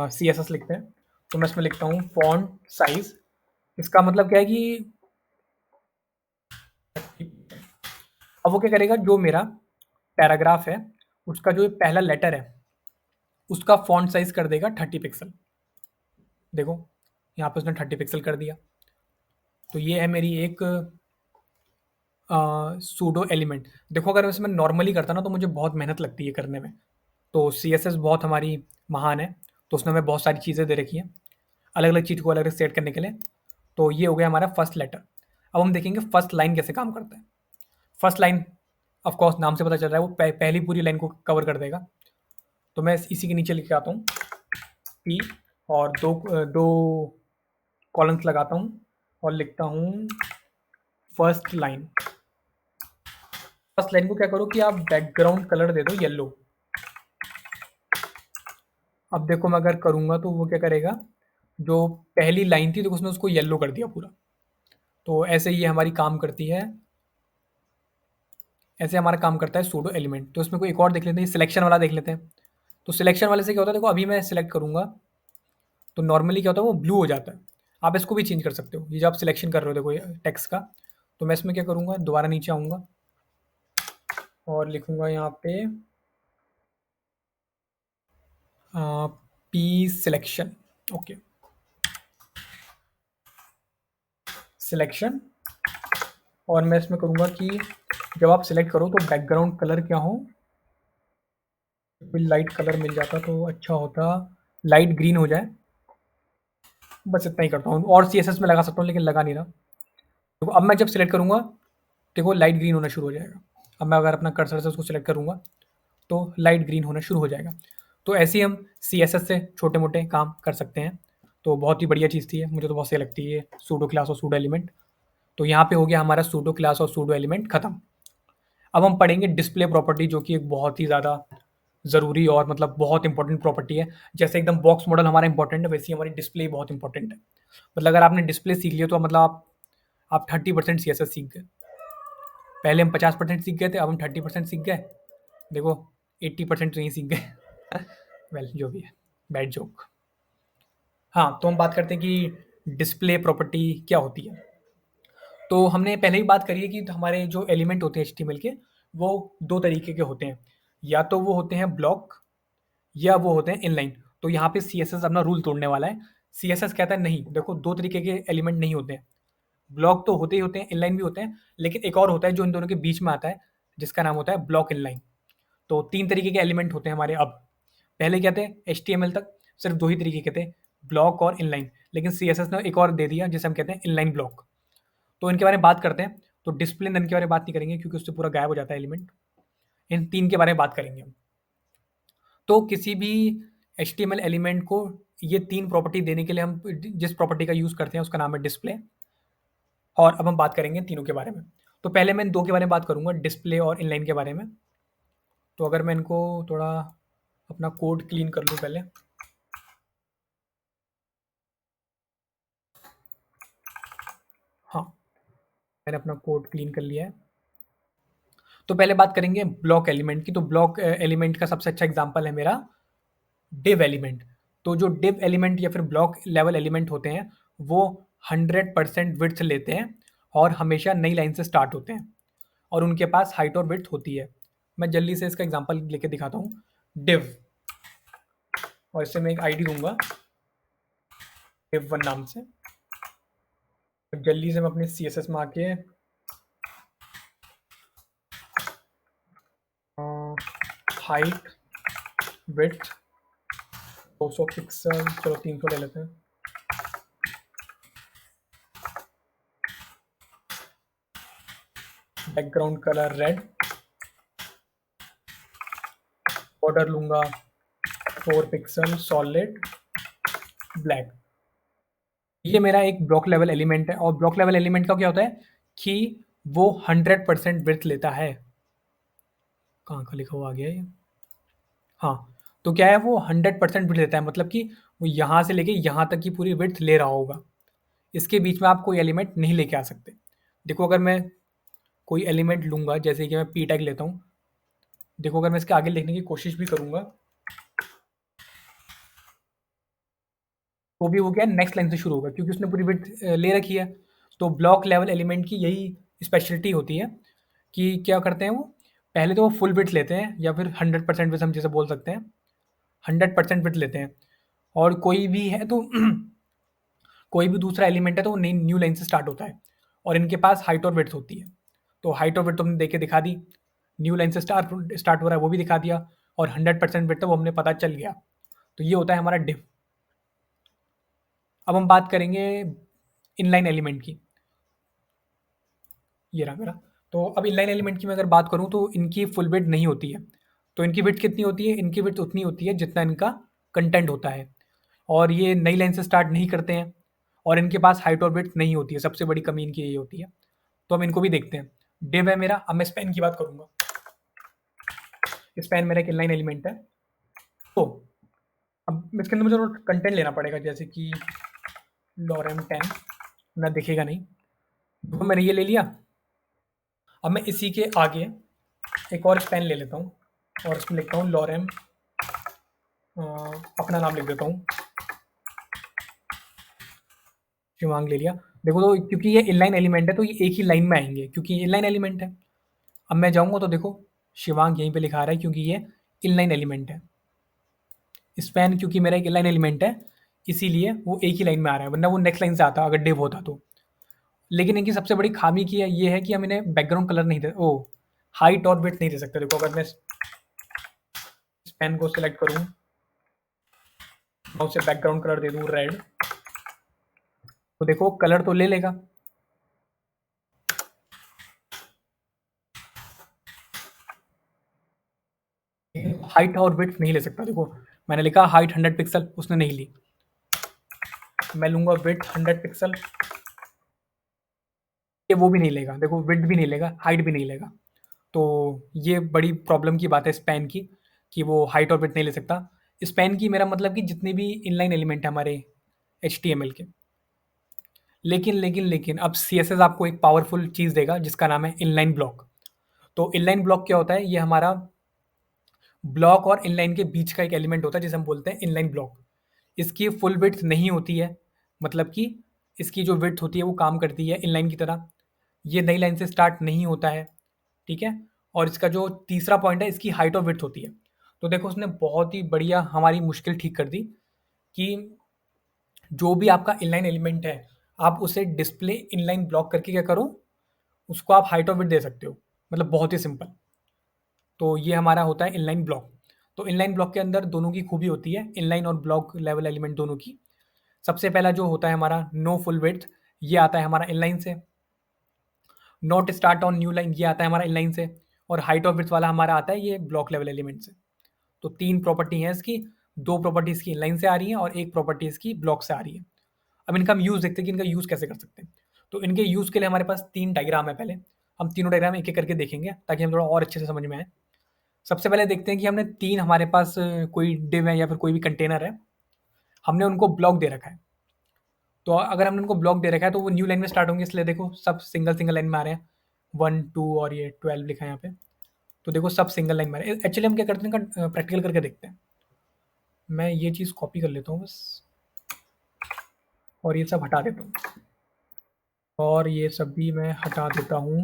सी एस एस लिखते हैं, तो मैं इसमें लिखता हूँ फॉन्ट साइज। इसका मतलब क्या है कि अब वो क्या करेगा, जो मेरा पैराग्राफ है उसका जो पहला लेटर है उसका फॉन्ट साइज कर देगा 30 पिक्सल। देखो यहाँ पे उसने 30 पिक्सल कर दिया। तो ये है मेरी एक सूडो एलिमेंट। देखो अगर वैसे मैं नॉर्मली करता ना तो मुझे बहुत मेहनत लगती है करने में। तो सी एस एस बहुत हमारी महान है, तो उसने हमें बहुत सारी चीज़ें दे रखी हैं अलग अलग चीज़ को अलग अलग सेट करने के लिए। तो ये हो गया हमारा फर्स्ट लेटर। अब हम देखेंगे फर्स्ट लाइन कैसे काम करता है। फर्स्ट लाइन ऑफ कोर्स नाम से पता चल रहा है वो पहली पूरी लाइन को कवर कर देगा। तो मैं इसी के नीचे लिख के आता हूँ पी, और दो कॉलम्स लगाता हूँ और लिखता हूँ फर्स्ट लाइन। फर्स्ट लाइन को क्या करो कि आप बैकग्राउंड कलर दे दो येलो। अब देखो मैं अगर करूँगा तो वो क्या करेगा, जो पहली लाइन थी तो उसने उसको येलो कर दिया पूरा। तो ऐसे ये हमारी काम करती है, ऐसे हमारा काम करता है सूडो एलिमेंट। तो इसमें कोई एक और देख लेते हैं, सिलेक्शन वाला देख लेते हैं। तो सिलेक्शन वाले से क्या होता है, देखो अभी मैं सिलेक्ट करूँगा तो नॉर्मली क्या होता है वो ब्लू हो जाता है। आप इसको भी चेंज कर सकते हो, ये जो आप सिलेक्शन कर रहे हो देखो ये टेक्स्ट का। तो मैं इसमें क्या करूँगा, दोबारा नीचे आऊँगा और लिखूँगा यहाँ पे पी सिलेक्शन। Okay, selection. और मैं इसमें करूँगा कि जब आप सिलेक्ट करो तो बैकग्राउंड कलर क्या हो, कोई लाइट कलर मिल जाता तो अच्छा होता, लाइट ग्रीन हो जाए। बस इतना ही करता हूँ, और सीएसएस में लगा सकता हूँ लेकिन लगा नहीं रहा। देखो अब मैं जब सिलेक्ट करूँगा देखो लाइट ग्रीन होना शुरू हो जाएगा। अब मैं अगर अपना कर्सर से उसको सिलेक्ट करूँगा तो लाइट ग्रीन होना शुरू हो जाएगा। तो ऐसे ही हम सीएसएस से छोटे मोटे काम कर सकते हैं। तो बहुत ही बढ़िया चीज़ थी ये, मुझे तो बहुत सही लगती है ये सूडो क्लास और सूडो एलिमेंट। तो यहाँ पे हो गया हमारा सूडो क्लास और सूडो एलिमेंट खत्म। अब हम पढ़ेंगे डिस्प्ले प्रॉपर्टी, जो कि एक बहुत ही ज़्यादा ज़रूरी और मतलब बहुत इंपॉर्टेंट प्रॉपर्टी है। जैसे एकदम बॉक्स मॉडल हमारा इंपॉर्टेंट है, वैसे ही हमारी डिस्प्ले बहुत इंपॉर्टेंट है। मतलब अगर आपने डिस्प्ले सीख लिया तो मतलब आप 30% सी एस एस सीख गए। पहले हम 50% सीख गए थे, अब हम 30% सीख गए। देखो 80% तो नहीं सीख गए। वेल जो भी है, बैड जोक। हाँ, तो हम बात करते हैं कि डिस्प्ले प्रॉपर्टी क्या होती है। तो हमने पहले ही बात करी है कि हमारे जो एलिमेंट होते हैं एचटीएमएल के, वो दो तरीके के होते हैं। या तो वो होते हैं ब्लॉक या वो होते हैं इनलाइन। तो यहाँ पे सीएसएस अपना रूल तोड़ने वाला है। सीएसएस कहता है नहीं, देखो दो तरीके के एलिमेंट नहीं होते हैं। ब्लॉक तो होते ही होते हैं, इनलाइन भी होते हैं, लेकिन एक और होता है जो इन दोनों के बीच में आता है, जिसका नाम होता है ब्लॉक इनलाइन। तो तीन तरीके के एलिमेंट होते हैं हमारे अब। पहले क्या थे, एचटीएमएल तक सिर्फ दो ही तरीके के थे, ब्लॉक और इनलाइन। लेकिन सीएसएस ने एक और दे दिया जिसे हम कहते हैं इनलाइन ब्लॉक। तो इनके बारे में बात करते हैं। तो डिस्प्ले नन के बारे में बात नहीं करेंगे क्योंकि उससे पूरा गायब हो जाता है एलिमेंट। इन तीन के बारे में बात करेंगे हम। तो किसी भी एचटीएमएल एलिमेंट को ये तीन प्रॉपर्टी देने के लिए हम जिस प्रॉपर्टी का यूज़ करते हैं उसका नाम है डिस्प्ले। और अब हम बात करेंगे तीनों के बारे में। तो पहले मैं इन दो के बारे में बात करूंगा, डिस्प्ले और इनलाइन के बारे में। तो अगर मैं इनको थोड़ा अपना कोड क्लीन कर लूँ पहले। हाँ, मैंने अपना कोड क्लीन कर लिया है। तो पहले बात करेंगे ब्लॉक एलिमेंट की। तो ब्लॉक एलिमेंट का सबसे अच्छा एग्जांपल है मेरा डिव एलिमेंट। तो जो डिव एलिमेंट या फिर ब्लॉक लेवल एलिमेंट होते हैं वो 100% विड्थ लेते हैं और हमेशा नई लाइन से स्टार्ट होते हैं, और उनके पास हाइट और विड्थ होती है। मैं जल्दी से इसका एग्जांपल लेके दिखाता हूँ। डिव, और इससे मैं एक आईडी दूंगा डिव वन नाम से। तो जल्दी से मैं अपने सी एस एस में आके हाइट विड्थ 200 पिक्सल, चलो 300 ले लेते हैं। बैकग्राउंड कलर रेड, बॉर्डर लूंगा 4 पिक्सल, सॉलिड ब्लैक। ये मेरा एक ब्लॉक लेवल एलिमेंट है। और ब्लॉक लेवल एलिमेंट का क्या होता है कि वो 100% विड्थ लेता है। कहाँ का लिखा हुआ आ गया ये? हाँ, तो क्या है, वो 100% विड्थ लेता है, मतलब कि वो यहाँ से लेके यहाँ तक की पूरी विड्थ ले रहा होगा। इसके बीच में आप कोई एलिमेंट नहीं लेके आ सकते। देखो अगर मैं कोई एलिमेंट लूंगा, जैसे कि मैं पी टैग लेता हूँ, देखो अगर मैं इसके आगे लिखने की कोशिश भी करूंगा तो भी वो क्या है, नेक्स्ट लाइन से शुरू होगा क्योंकि उसने पूरी विड्थ ले रखी है। तो ब्लॉक लेवल एलिमेंट की यही स्पेशलिटी होती है कि क्या करते हैं वो, पहले तो वो फुल विड्थ लेते हैं या फिर 100% विड्थ हम जैसे बोल सकते हैं, 100% विड्थ लेते हैं। और कोई भी है तो कोई भी दूसरा एलिमेंट है तो वो नई न्यू लाइन से स्टार्ट होता है, और इनके पास हाइट और विड्थ होती है। तो हाइट और विड्थ तो हमने देख के दिखा दी, न्यू लाइन से स्टार्ट हो रहा है वो भी दिखा दिया, और 100% विड्थ है वो हमने पता चल गया। तो ये होता है हमारा डिव। अब हम बात करेंगे इनलाइन एलिमेंट की। ये रहा मेरा। तो अब इनलाइन एलिमेंट की मैं अगर बात करूँ तो इनकी फुल विड्थ नहीं होती है। तो इनकी विड्थ कितनी होती है, इनकी विड्थ उतनी होती है जितना इनका कंटेंट होता है, और ये नई लाइन से स्टार्ट नहीं करते हैं, और इनके पास हाइट और विड्थ नहीं होती है। सबसे बड़ी कमी इनकी यही होती है। तो हम इनको भी देखते हैं। डिव है मेरा। अब मैं स्पैन की बात करूंगा। स्पैन मेरा एक इनलाइन एलिमेंट है। तो अब इसके अंदर मुझे कंटेंट लेना पड़ेगा, जैसे कि लॉरेम 10 ना दिखेगा नहीं। तो मैंने ये ले लिया। अब मैं इसी के आगे एक और स्पैन ले लेता हूँ और इसमें लिखता हूँ लॉरेम अपना नाम लिख देता हूँ, शिवांग ले लिया। देखो तो क्योंकि ये इनलाइन एलिमेंट है तो ये एक ही लाइन में आएंगे क्योंकि ये इनलाइन एलिमेंट है। अब मैं जाऊंगा तो देखो शिवांग यहीं पे लिखा रहा है क्योंकि ये इनलाइन एलिमेंट है। स्पैन क्योंकि मेरा एक इनलाइन एलिमेंट है इसीलिए वो एक ही लाइन में आ रहा है, वरना वो नेक्स्ट लाइन से आता अगर डिव होता तो। लेकिन इनकी सबसे बड़ी खामी की है ये है कि हम इन्हें बैकग्राउंड कलर नहीं दे, ओ हाइट और विड्थ नहीं दे सकते। देखो अगर मैं स्पैन को सिलेक्ट करूँ और उसे बैकग्राउंड कलर दे दूँ रेड, तो देखो कलर तो ले लेगा। हाइट और विड्थ नहीं ले सकता। देखो मैंने लिखा हाइट 100 पिक्सल, उसने नहीं ली। मैं लूंगा विड्थ 100 पिक्सल, ये वो भी नहीं लेगा। देखो विड्थ भी नहीं लेगा, हाइट भी नहीं लेगा। तो ये बड़ी प्रॉब्लम की बात है स्पैन की कि वो हाइट और विड्थ नहीं ले सकता। स्पैन की मेरा मतलब कि जितने भी इनलाइन एलिमेंट है हमारे HTML के। लेकिन अब CSS आपको एक पावरफुल चीज़ देगा जिसका नाम है इनलाइन ब्लॉक। तो इनलाइन ब्लॉक क्या होता है? ये हमारा ब्लॉक और इनलाइन के बीच का एक एलिमेंट होता है जिसे हम बोलते हैं इनलाइन ब्लॉक। इसकी फुल विड्थ नहीं होती है, मतलब कि इसकी जो विड्थ होती है वो काम करती है इनलाइन की तरह। ये नई लाइन से स्टार्ट नहीं होता है, ठीक है? और इसका जो तीसरा पॉइंट है इसकी हाइट और विड्थ होती है। तो देखो उसने बहुत ही बढ़िया हमारी मुश्किल ठीक कर दी कि जो भी आपका इनलाइन एलिमेंट है, आप उसे डिस्प्ले इनलाइन ब्लॉक करके क्या करो, उसको आप हाइट और विड्थ दे सकते हो। मतलब बहुत ही सिंपल। तो ये हमारा होता है इनलाइन ब्लॉक। तो इनलाइन ब्लॉक के अंदर दोनों की खूबी होती है, इनलाइन और ब्लॉक लेवल एलिमेंट दोनों की। सबसे पहला जो होता है हमारा नो फुल विड्थ, ये आता है हमारा इनलाइन से। Not start on new line, ये आता है हमारा इनलाइन से। और हाइट ऑफ विड्थ वाला हमारा आता है ये ब्लॉक लेवल एलिमेंट से। तो 3 प्रॉपर्टी हैं इसकी, 2 प्रॉपर्टी इसकी इनलाइन से आ रही हैं और 1 प्रॉपर्टी इसकी ब्लॉक से आ रही है। अब इनका हम यूज़ देखते हैं कि इनका यूज़ कैसे कर सकते हैं। तो इनके यूज़ के लिए हमारे पास 3 डायग्राम है पहले। हम तीनों डायग्राम एक-एक करके देखेंगे ताकि हम थोड़ा और अच्छे से समझ में आए। सबसे पहले देखते हैं कि हमने 3 हमारे पास कोई डिव है या फिर कोई भी कंटेनर है, हमने उनको ब्लॉक दे रखा है। तो अगर हमने उनको ब्लॉक दे रखा है तो वो न्यू लाइन में स्टार्ट होंगे, इसलिए देखो सब सिंगल लाइन में आ रहे हैं। 1, 2 और ये 12 लिखा है यहाँ पे। तो देखो सब सिंगल लाइन में आ रहे हैं। एक्चुअली हम क्या करते हैं इनका प्रैक्टिकल करके देखते हैं। मैं ये चीज़ कॉपी कर लेता हूँ बस, और ये सब हटा देता हूँ, और ये सब भी मैं हटा देता हूँ।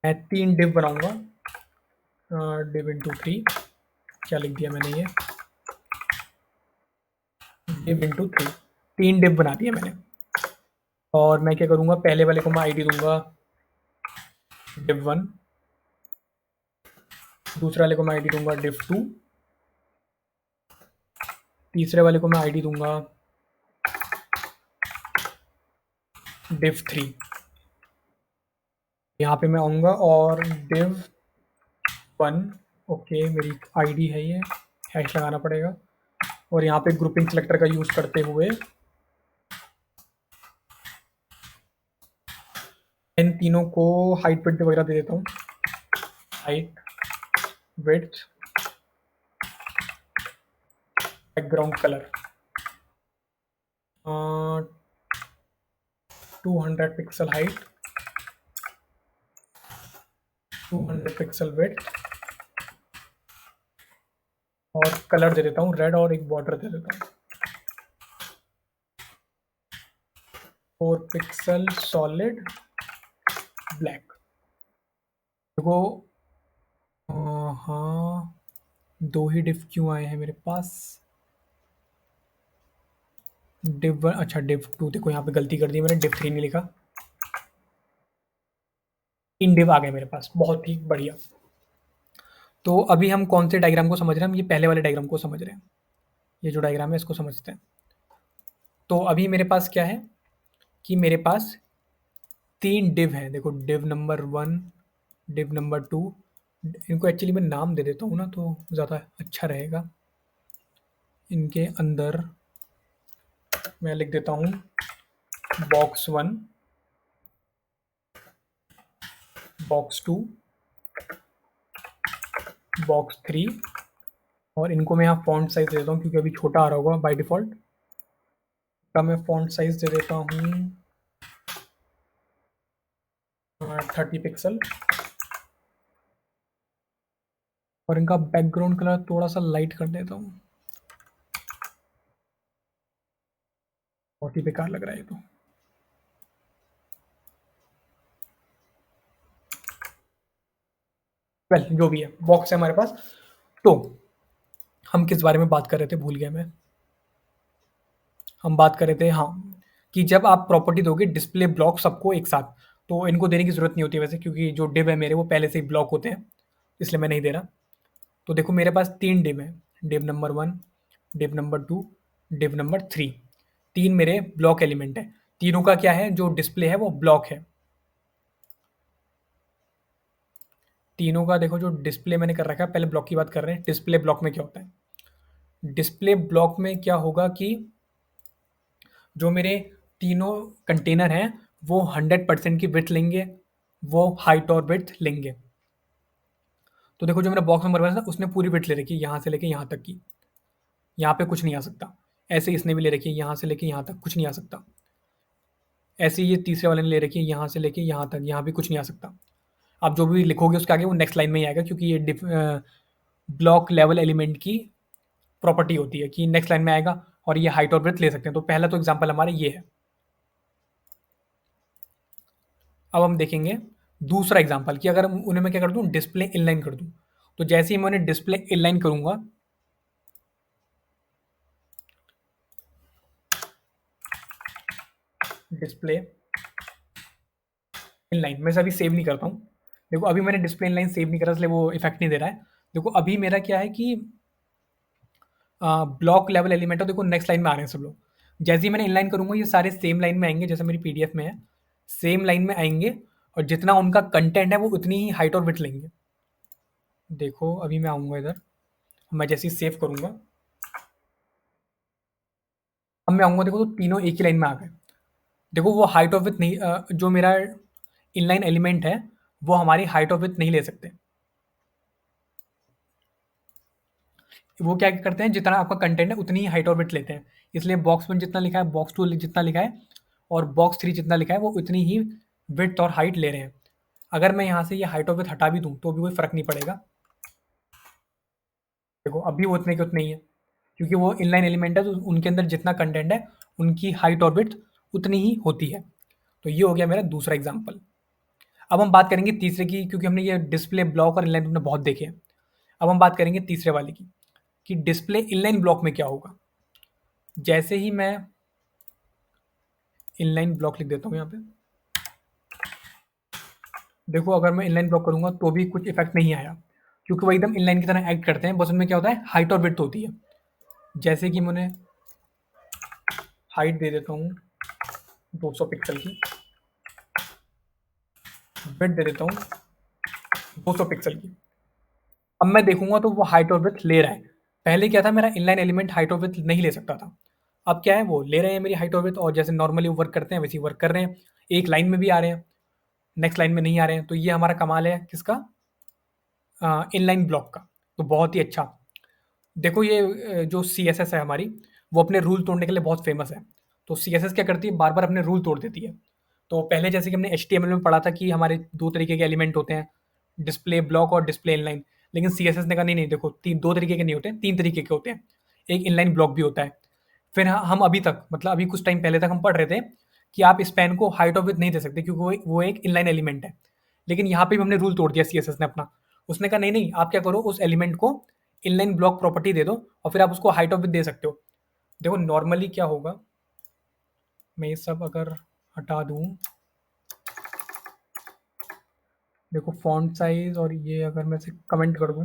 मैं 3 डिव बनाऊँगा, डिव इंटू 3। क्या लिख दिया मैंने? ये डिव इंटू 3, 3 डिव बना दिया मैंने। और मैं क्या करूँगा, पहले वाले को मैं आईडी दूंगा div1, दूसरे वाले को मैं आईडी दूंगा div2, तीसरे वाले को मैं आईडी दूंगा div3। यहाँ पे मैं आऊँगा और div1, ओके मेरी आईडी है ये, हैश लगाना पड़ेगा। और यहाँ पे ग्रुपिंग सेलेक्टर का यूज़ करते हुए इन तीनों को हाइट विड्थ वगैरह दे देता हूँ। Height width background colour 200 pixel height, 200 pixel width, और कलर दे देता हूँ रेड और एक बॉर्डर दे देता हूँ 4 पिक्सल सॉलिड ब्लैक। देखो हाँ, 2 ही डिव क्यों आए हैं मेरे पास? div1, अच्छा div2, देखो यहाँ पे गलती कर दी मैंने, div3 नहीं लिखा। 3 डिव आ गए मेरे पास, बहुत ही बढ़िया। तो अभी हम कौन से डायग्राम को समझ रहे हैं? हम ये पहले वाले डायग्राम को समझ रहे हैं। ये जो डायग्राम है इसको समझते हैं। तो अभी मेरे पास क्या है कि मेरे पास 3 डिव हैं। देखो डिव नंबर 1, डिव नंबर 2। इनको एक्चुअली मैं नाम दे देता हूँ ना तो ज़्यादा अच्छा रहेगा। इनके अंदर मैं लिख देता हूँ box1, box2, box3, और इनको मैं यहाँ फॉन्ट साइज दे देता हूँ क्योंकि अभी छोटा आ रहा होगा बाय डिफ़ॉल्ट। का मैं फॉन्ट साइज दे देता हूँ 30 पिक्सल। और इनका बैकग्राउंड कलर थोड़ा सा लाइट कर देता हूँ। बहुत ही बेकार लग रहा है ये तो। वेल जो भी है, बॉक्स है हमारे पास। तो हम किस बारे में बात कर रहे थे, भूल गया मैं। हम बात कर रहे थे, हाँ, कि जब आप प्रॉपर्टी दोगे डिस्प्ले ब्लॉक सबको एक साथ, तो इनको देने की ज़रूरत नहीं होती है वैसे, क्योंकि जो डिव है मेरे वो पहले से ही ब्लॉक होते हैं, इसलिए मैं नहीं दे रहा। तो देखो मेरे पास 3 डिव हैं, div number 1, div number 2, div number 3। 3 मेरे ब्लॉक एलिमेंट हैं। तीनों का क्या है, जो डिस्प्ले है वो ब्लॉक है। तीनों का देखो जो डिस्प्ले मैंने कर रखा है, पहले ब्लॉक की बात कर रहे हैं। डिस्प्ले ब्लॉक में क्या होता है? डिस्प्ले ब्लॉक में क्या होगा कि जो मेरे तीनों कंटेनर हैं, वो 100% की विड्थ लेंगे, वो हाइट और विड्थ लेंगे। तो देखो जो मेरा बॉक्स नंबर 1 है उसने पूरी विड्थ ले रखी है, यहाँ से लेके यहाँ तक की। यहाँ पे कुछ नहीं आ सकता। ऐसे इसने भी ले रखी है, यहाँ से लेके यहाँ तक कुछ नहीं आ सकता। ऐसे ही ये तीसरे वाले ने ले रखी है, यहाँ से लेके यहाँ तक, यहाँ भी कुछ नहीं आ सकता। आप जो भी लिखोगे उसके आगे वो नेक्स्ट लाइन में ही आएगा, क्योंकि ये ब्लॉक लेवल एलिमेंट की प्रॉपर्टी होती है कि नेक्स्ट लाइन में आएगा और ये हाइट और ब्रेथ ले सकते हैं। तो पहला तो एग्जांपल हमारा ये है। अब हम देखेंगे दूसरा एग्जांपल कि अगर उन्हें मैं क्या कर दूं, डिस्प्ले इनलाइन कर दूं। तो जैसे ही मैं उन्हें डिस्प्ले इनलाइन करूंगा, डिस्प्ले इनलाइन मैं अभी सेव नहीं करता हूँ। देखो अभी मैंने डिस्प्ले इनलाइन सेव नहीं करा, इसलिए वो इफेक्ट नहीं दे रहा है। देखो अभी मेरा क्या है कि ब्लॉक लेवल एलिमेंट है, देखो नेक्स्ट लाइन में आ रहे हैं सब लोग। जैसे ही मैंने इनलाइन करूंगा ये सारे सेम लाइन में आएंगे, जैसे मेरी पीडीएफ में है, सेम लाइन में आएंगे। और जितना उनका कंटेंट है वो उतनी ही हाइट और विड्थ लेंगे। देखो अभी मैं आऊंगा इधर, मैं जैसे ही सेव करूंगा, अब मैं आऊंगा, देखो तो तीनों एक ही लाइन में आ गए। देखो वो हाइट ऑफ विथ नहीं, जो मेरा इनलाइन एलिमेंट है वो हमारी हाइट ऑफ विथ नहीं ले सकते। वो क्या करते हैं, जितना आपका कंटेंट है उतनी ही हाइट और विड्थ लेते हैं। इसलिए बॉक्स 1 जितना लिखा है, बॉक्स 2 जितना लिखा है और बॉक्स 3 जितना लिखा है वो उतनी ही विड्थ और हाइट ले रहे हैं। अगर मैं यहाँ से ये हाइट और विड्थ हटा भी दूँ तो भी कोई फ़र्क नहीं पड़ेगा। देखो अभी वो उतने के उतने ही है, क्योंकि वो इनलाइन एलिमेंट है, तो उनके अंदर जितना कंटेंट है उनकी हाइट और विड्थ उतनी ही होती है। तो ये हो गया मेरा दूसरा एग्जाम्पल। अब हम बात करेंगे तीसरे की, क्योंकि हमने ये डिस्प्ले ब्लॉक और इनलाइन तुमने बहुत देखे हैं। अब हम बात करेंगे तीसरे वाले की, कि डिस्प्ले इनलाइन ब्लॉक में क्या होगा। जैसे ही मैं इनलाइन ब्लॉक लिख देता हूँ यहाँ पे, देखो अगर मैं इनलाइन ब्लॉक करूँगा तो भी कुछ इफेक्ट नहीं आया, क्योंकि वो एकदम इनलाइन की तरह एक्ट करते हैं। बस उनमें क्या होता है, हाइट और विड्थ होती है। जैसे कि मैं उन्हें हाइट दे देता हूँ 200 पिक्सल की, विड्थ दे देता हूँ 200 पिक्सल की। अब मैं देखूंगा तो वो हाइट और विड्थ ले रहा है। पहले क्या था, मेरा इनलाइन एलिमेंट हाइट और विड्थ नहीं ले सकता था। अब क्या है, वो ले रहे हैं मेरी हाइट और विड्थ, और जैसे नॉर्मली वर्क करते हैं वैसे ही वर्क कर रहे हैं। एक लाइन में भी आ रहे हैं, नेक्स्ट लाइन में नहीं आ रहे हैं। तो ये हमारा कमाल है किसका, इनलाइन ब्लॉक का। तो बहुत ही अच्छा। देखो ये जो सी एस एस है हमारी, वो अपने रूल तोड़ने के लिए बहुत फेमस है। तो सी एस एस क्या करती है, बार बार अपने रूल तोड़ देती है। तो पहले जैसे कि हमने एच टी एम एल में पढ़ा था कि हमारे दो तरीके के एलिमेंट होते हैं, डिस्प्ले ब्लॉक और डिस्प्ले इनलाइन। लेकिन सी एस एस ने कहा नहीं नहीं, देखो तीन दो तरीके के नहीं होते, तीन तरीके के होते हैं। एक इनलाइन ब्लॉक भी होता है। फिर हम अभी तक, मतलब अभी कुछ टाइम पहले तक हम पढ़ रहे थे कि आप स्पैन को हाइट ऑफ विड्थ नहीं दे सकते, क्योंकि वो एक इनलाइन एलिमेंट है। लेकिन यहाँ पे भी हमने रूल तोड़ दिया सी एस एस ने अपना। उसने कहा नहीं नहीं, आप क्या करो, उस एलिमेंट को इनलाइन ब्लॉक प्रॉपर्टी दे दो और फिर आप उसको हाइट ऑफ विड्थ दे सकते हो। देखो नॉर्मली क्या होगा, मैं ये सब अगर हटा दूं, देखो फॉन्ट साइज और ये अगर मैं से कमेंट कर दूं,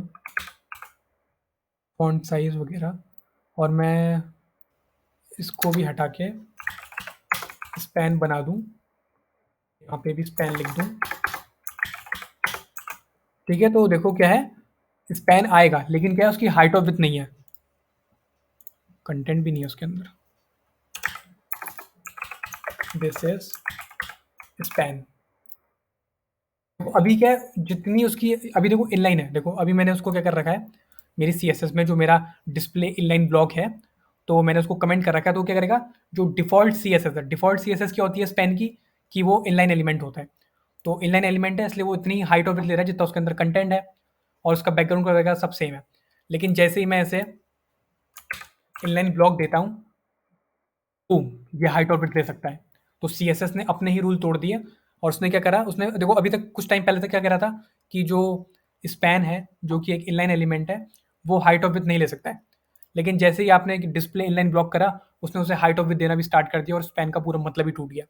फॉन्ट साइज वगैरह, और मैं इसको भी हटा के स्पैन बना दूं, यहाँ पे भी स्पैन लिख दूं, ठीक है। तो देखो क्या है, स्पैन आएगा, लेकिन क्या है, उसकी हाइट ऑफ विड्थ नहीं है, कंटेंट भी नहीं है उसके अंदर। This is span. तो अभी क्या है, जितनी उसकी अभी देखो इनलाइन है, देखो अभी मैंने उसको क्या कर रखा है, मेरी सी एस एस में जो मेरा डिस्प्ले इनलाइन ब्लॉक है, तो मैंने उसको कमेंट कर रखा है। तो क्या करेगा, जो डिफ़ॉल्ट सी एस एस है, डिफ़ॉल्ट सी एस एस क्या होती है स्पैन की, कि वो इनलाइन एलिमेंट होता है। तो इनलाइन एलिमेंट है, इसलिए वो इतनी हाइट ऑफ विड्थ ले रहा है जितना उसके अंदर कंटेंट है। और उसका बैकग्राउंड वगैरह सब सेम है। लेकिन जैसे ही मैं इसे इनलाइन ब्लॉक देता हूँ, बूम, ये हाइट और विड्थ ले सकता है। तो सीएसएस ने अपने ही रूल तोड़ दिए और उसने क्या करा, उसने देखो अभी तक कुछ टाइम पहले तक क्या कह रहा था कि जो स्पैन है, जो कि एक इनलाइन एलिमेंट है, वो हाइट और विड्थ नहीं ले सकता है। लेकिन जैसे ही आपने एक डिस्प्ले इनलाइन ब्लॉक करा, उसने उसे हाइट और विड्थ देना भी स्टार्ट कर दिया और स्पैन का पूरा मतलब ही टूट गया।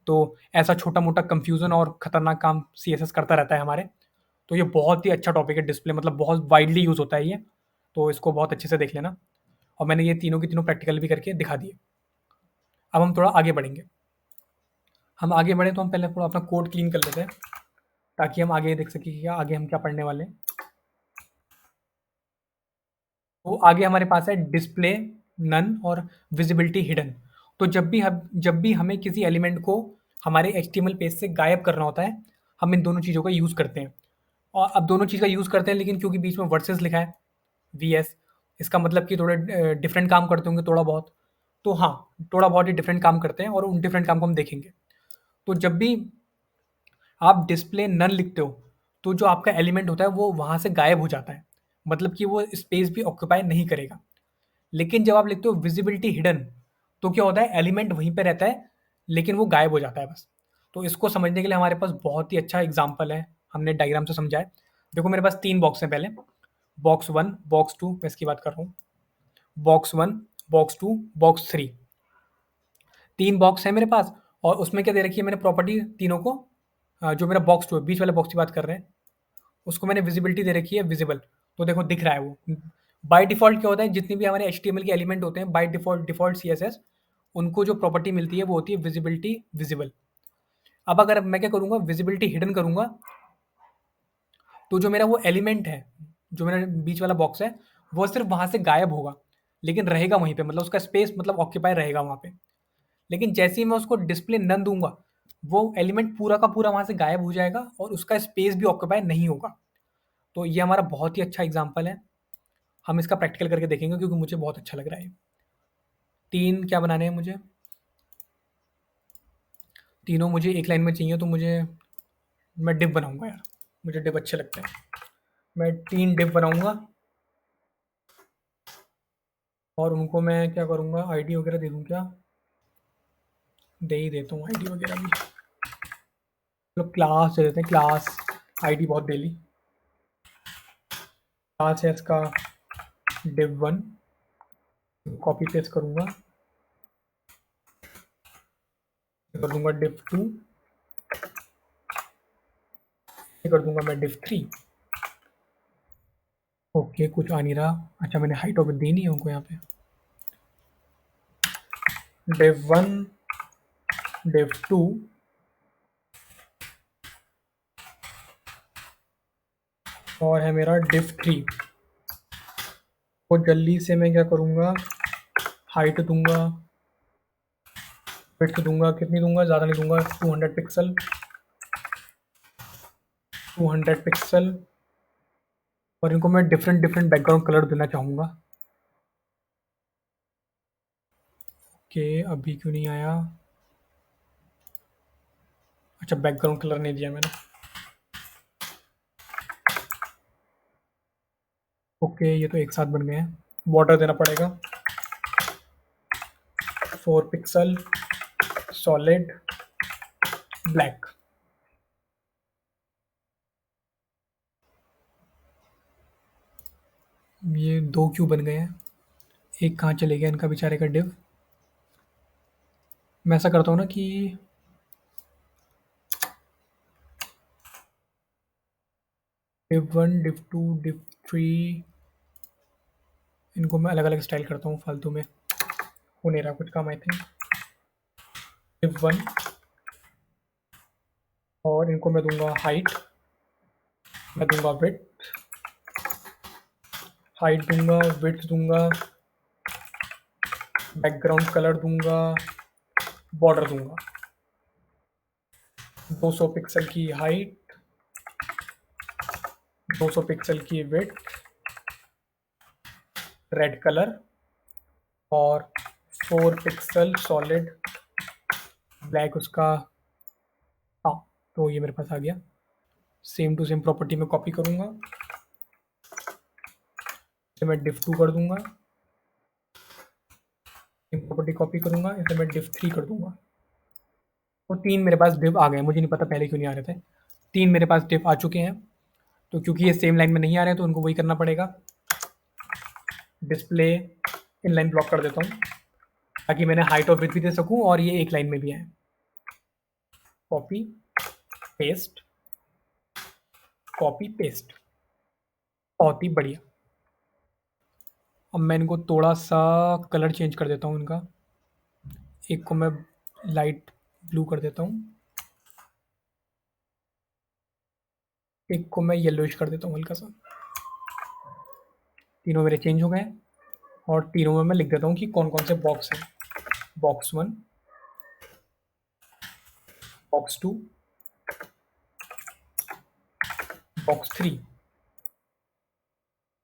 तो ऐसा छोटा-मोटा कन्फ्यूज़न और खतरनाक काम सीएसएस करता रहता है हमारे। तो ये बहुत ही अच्छा टॉपिक है डिस्प्ले, मतलब बहुत वाइडली यूज़ होता है ये। तो इसको बहुत अच्छे से देख लेना। और मैंने ये तीनों की तीनों प्रैक्टिकल भी करके दिखा दिए। अब हम थोड़ा आगे बढ़ेंगे। हम आगे बढ़े तो हम पहले थोड़ा अपना कोड क्लीन कर लेते हैं, ताकि हम आगे देख सकें कि आगे हम क्या पढ़ने वाले हैं। तो आगे हमारे पास है डिस्प्ले नन और विजिबिलिटी हिडन। तो जब भी हमें किसी एलिमेंट को हमारे एचटीएमएल पेज से गायब करना होता है, हम इन दोनों चीज़ों का यूज़ करते हैं। और अब दोनों चीज़ का यूज़ करते हैं, लेकिन क्योंकि बीच में वर्सेस लिखा है, वीएस, इसका मतलब कि थोड़े डिफरेंट काम करते होंगे थोड़ा बहुत। तो हाँ, थोड़ा बहुत ही डिफरेंट काम करते हैं और उन डिफरेंट काम को हम देखेंगे। तो जब भी आप डिस्प्ले नन लिखते हो, तो जो आपका एलिमेंट होता है वो वहाँ से गायब हो जाता है। मतलब कि वो स्पेस भी ऑक्यूपाई नहीं करेगा। लेकिन जब आप लिखते हो विजिबिलिटी हिडन, तो क्या होता है, एलिमेंट वहीं पे रहता है, लेकिन वो गायब हो जाता है बस। तो इसको समझने के लिए हमारे पास बहुत ही अच्छा एग्जाम्पल है, हमने डायग्राम से समझा है। देखो मेरे पास 3 बॉक्स हैं पहले, बॉक्स 1, बॉक्स 2, मैं इसकी बात कर रहा हूँ। बॉक्स 1, बॉक्स 2, बॉक्स 3, 3 बॉक्स हैं मेरे पास। और उसमें क्या दे रखी है मैंने प्रॉपर्टी तीनों को, जो मेरा बॉक्स 2 है, बीच वाले बॉक्स की बात कर रहे हैं, उसको मैंने विजिबिलिटी दे रखी है विजिबल। तो देखो दिख रहा है वो। बाय डिफ़ॉल्ट क्या होता है, जितनी भी हमारे एचटीएमएल के एलिमेंट होते हैं, बाय डिफ़ॉल्ट सीएसएस, उनको जो प्रॉपर्टी मिलती है वो होती है विजिबिलिटी विजिबल। अब अगर मैं क्या करूँगा, विजिबिलिटी हिडन करूँगा, तो जो मेरा वो एलिमेंट है, जो मेरा बीच वाला बॉक्स है, वो सिर्फ़ वहाँ से गायब होगा, लेकिन रहेगा वहीं पे, मतलब उसका स्पेस मतलब ऑक्यूपाई रहेगा वहाँ पे। लेकिन जैसे ही मैं उसको डिस्प्ले नन दूँगा, वो एलिमेंट पूरा का पूरा वहाँ से गायब हो जाएगा और उसका स्पेस भी ऑक्यूपाई नहीं होगा। तो ये हमारा बहुत ही अच्छा एग्ज़ाम्पल है। हम इसका प्रैक्टिकल करके देखेंगे क्योंकि मुझे बहुत अच्छा लग रहा है। 3 क्या बनाने हैं मुझे? तीनों मुझे एक लाइन में चाहिए, तो मैं डिव बनाऊँगा यार, मुझे डिव अच्छे लगते हैं। मैं 3 डिव बनाऊँगा और उनको मैं क्या करूँगा, आईडी वगैरह दे दूँ क्या? दे ही देता हूँ आईडी वगैरह भी। चलो क्लास दे देते हैं, क्लास आईडी बहुत दे ली। क्लास है इसका डिव 1, कॉपी पेस्ट करूँगा, कर दूँगा डिव 2, ये कर दूँगा मैं डिव 3। ओके, कुछ आ नहीं रहा। अच्छा, मैंने हाइट और विड्थ दी नहीं है उनको यहाँ पे। डिव 1, डिव 2 और है मेरा डिव 3। तो जल्दी से मैं क्या करूँगा, हाइट दूँगा, विड्थ दूँगा, कितनी दूँगा, ज़्यादा नहीं दूँगा, 200 पिक्सल, 200 पिक्सल। और इनको मैं डिफरेंट डिफरेंट बैकग्राउंड कलर देना चाहूँगा। ओके, अभी क्यों नहीं आया? अच्छा, बैकग्राउंड कलर नहीं दिया मैंने। ओके, ये तो एक साथ बन गए हैं। बॉर्डर देना पड़ेगा, 4 पिक्सल, सॉलिड, ब्लैक। ये 2 क्यों बन गए हैं? एक कहाँ चले गया इनका बेचारे का डिव? मैं ऐसा करता हूँ ना कि डिव 1, डिव 2, डिव 3, इनको मैं अलग अलग स्टाइल करता हूँ, फालतू में हो नहीं रहा कुछ काम। आई थिंक डिव 1, और इनको मैं दूंगा हाइट, मैं दूंगा विड्थ, हाइट दूंगा, विड्थ दूंगा, बैकग्राउंड कलर दूंगा, बॉर्डर दूंगा। 200 पिक्सल की हाइट, 200 पिक्सल की विड्थ, रेड कलर, और 4 पिक्सल सॉलिड ब्लैक उसका। हाँ, तो ये मेरे पास आ गया। सेम टू सेम प्रॉपर्टी में कॉपी करूँगा इसे मैं diff2 कर दूंगा, प्रॉपर्टी कॉपी करूंगा, इसे मैं diff3 कर दूंगा। तो 3 मेरे पास div आ गए, मुझे नहीं पता पहले क्यों नहीं आ रहे थे। 3 मेरे पास div आ चुके हैं। तो क्योंकि ये सेम लाइन में नहीं आ रहे हैं तो उनको वही करना पड़ेगा, डिस्प्ले इनलाइन ब्लॉक कर देता हूँ ताकि मैंने हाइट और विड्थ भी दे सकूँ और ये एक लाइन में भी आए। कॉपी पेस्ट, कॉपी पेस्ट, बहुत ही बढ़िया। अब मैं इनको थोड़ा सा कलर चेंज कर देता हूँ इनका। एक को मैं लाइट ब्लू कर देता हूँ, एक को मैं येलोइश कर देता हूँ हल्का सा। तीनों मेरे चेंज हो गए और तीनों में मैं लिख देता हूँ कि कौन कौन से बॉक्स हैं। बॉक्स 1, बॉक्स 2, बॉक्स 3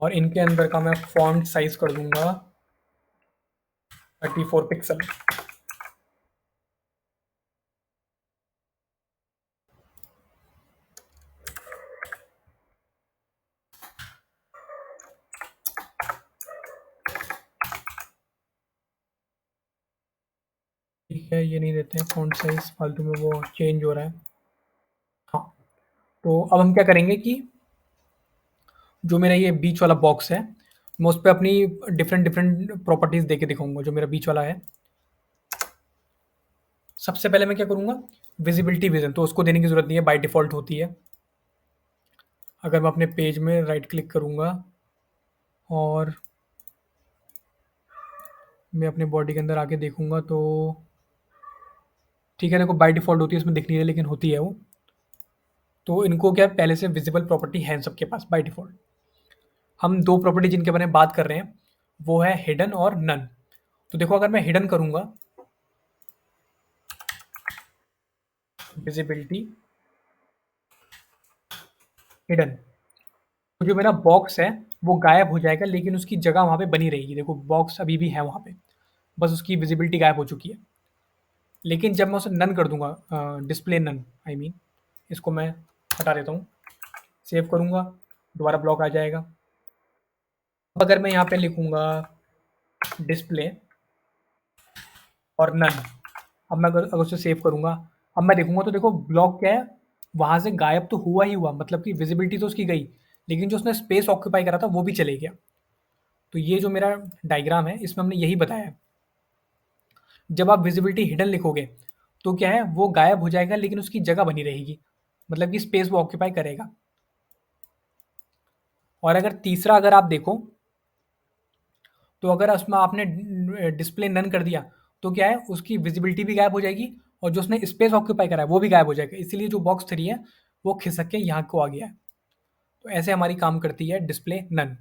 और इनके अंदर का मैं फॉन्ट साइज कर दूंगा 34 पिक्सल। ठीक है, ये नहीं देते हैं फॉन्ट साइज, फालतू में वो चेंज हो रहा है। हाँ, तो अब हम क्या करेंगे कि जो मेरा ये बीच वाला बॉक्स है, मैं उस पे अपनी डिफरेंट डिफरेंट प्रॉपर्टीज़ दे के दिखाऊँगा। जो मेरा बीच वाला है, सबसे पहले मैं क्या करूँगा, विजिबिलिटी विज़न, तो उसको देने की ज़रूरत नहीं है, बाय डिफ़ॉल्ट होती है। अगर मैं अपने पेज में राइट क्लिक करूँगा और मैं अपने बॉडी के अंदर आके देखूँगा तो ठीक है, देखो बाय डिफ़ॉल्ट होती है, इसमें दिख नहीं रही लेकिन होती है वो। तो इनको क्या है, पहले से विजिबल प्रॉपर्टी है इन सबके पास बाय डिफ़ॉल्ट। हम 2 प्रॉपर्टी जिनके बारे में बात कर रहे हैं, वो है हिडन और नन। तो देखो अगर मैं हिडन करूँगा, विजिबिलिटी हिडन, तो जो मेरा बॉक्स है वो गायब हो जाएगा लेकिन उसकी जगह वहाँ पे बनी रहेगी। देखो बॉक्स अभी भी है वहाँ पे, बस उसकी विजिबिलिटी गायब हो चुकी है। लेकिन जब मैं उसे नन कर दूंगा, डिस्प्ले नन आई मीन, इसको मैं हटा देता हूँ, सेव करूँगा, दोबारा ब्लॉक आ जाएगा। अब अगर मैं यहाँ पे लिखूँगा डिस्प्ले और नन, अब मैं अगर उसे सेव करूँगा, अब मैं देखूँगा तो देखो ब्लॉक क्या है, वहाँ से गायब तो हुआ ही हुआ, मतलब कि विजिबिलिटी तो उसकी गई, लेकिन जो उसने स्पेस ऑक्यूपाई करा था वो भी चले गया। तो ये जो मेरा डायग्राम है इसमें हमने यही बताया है। जब आप विजिबिलिटी हिडन लिखोगे तो क्या है, वो गायब हो जाएगा लेकिन उसकी जगह बनी रहेगी, मतलब कि स्पेस वो ऑक्यूपाई करेगा। और अगर तीसरा अगर आप देखो, तो अगर उसमें आपने डिस्प्ले नन कर दिया तो क्या है, उसकी विजिबिलिटी भी गायब हो जाएगी और जो उसने स्पेस ऑक्यूपाई करा है वो भी गायब हो जाएगा। इसीलिए जो बॉक्स 3 है वो खिसक के यहाँ को आ गया है। तो ऐसे हमारी काम करती है डिस्प्ले नन।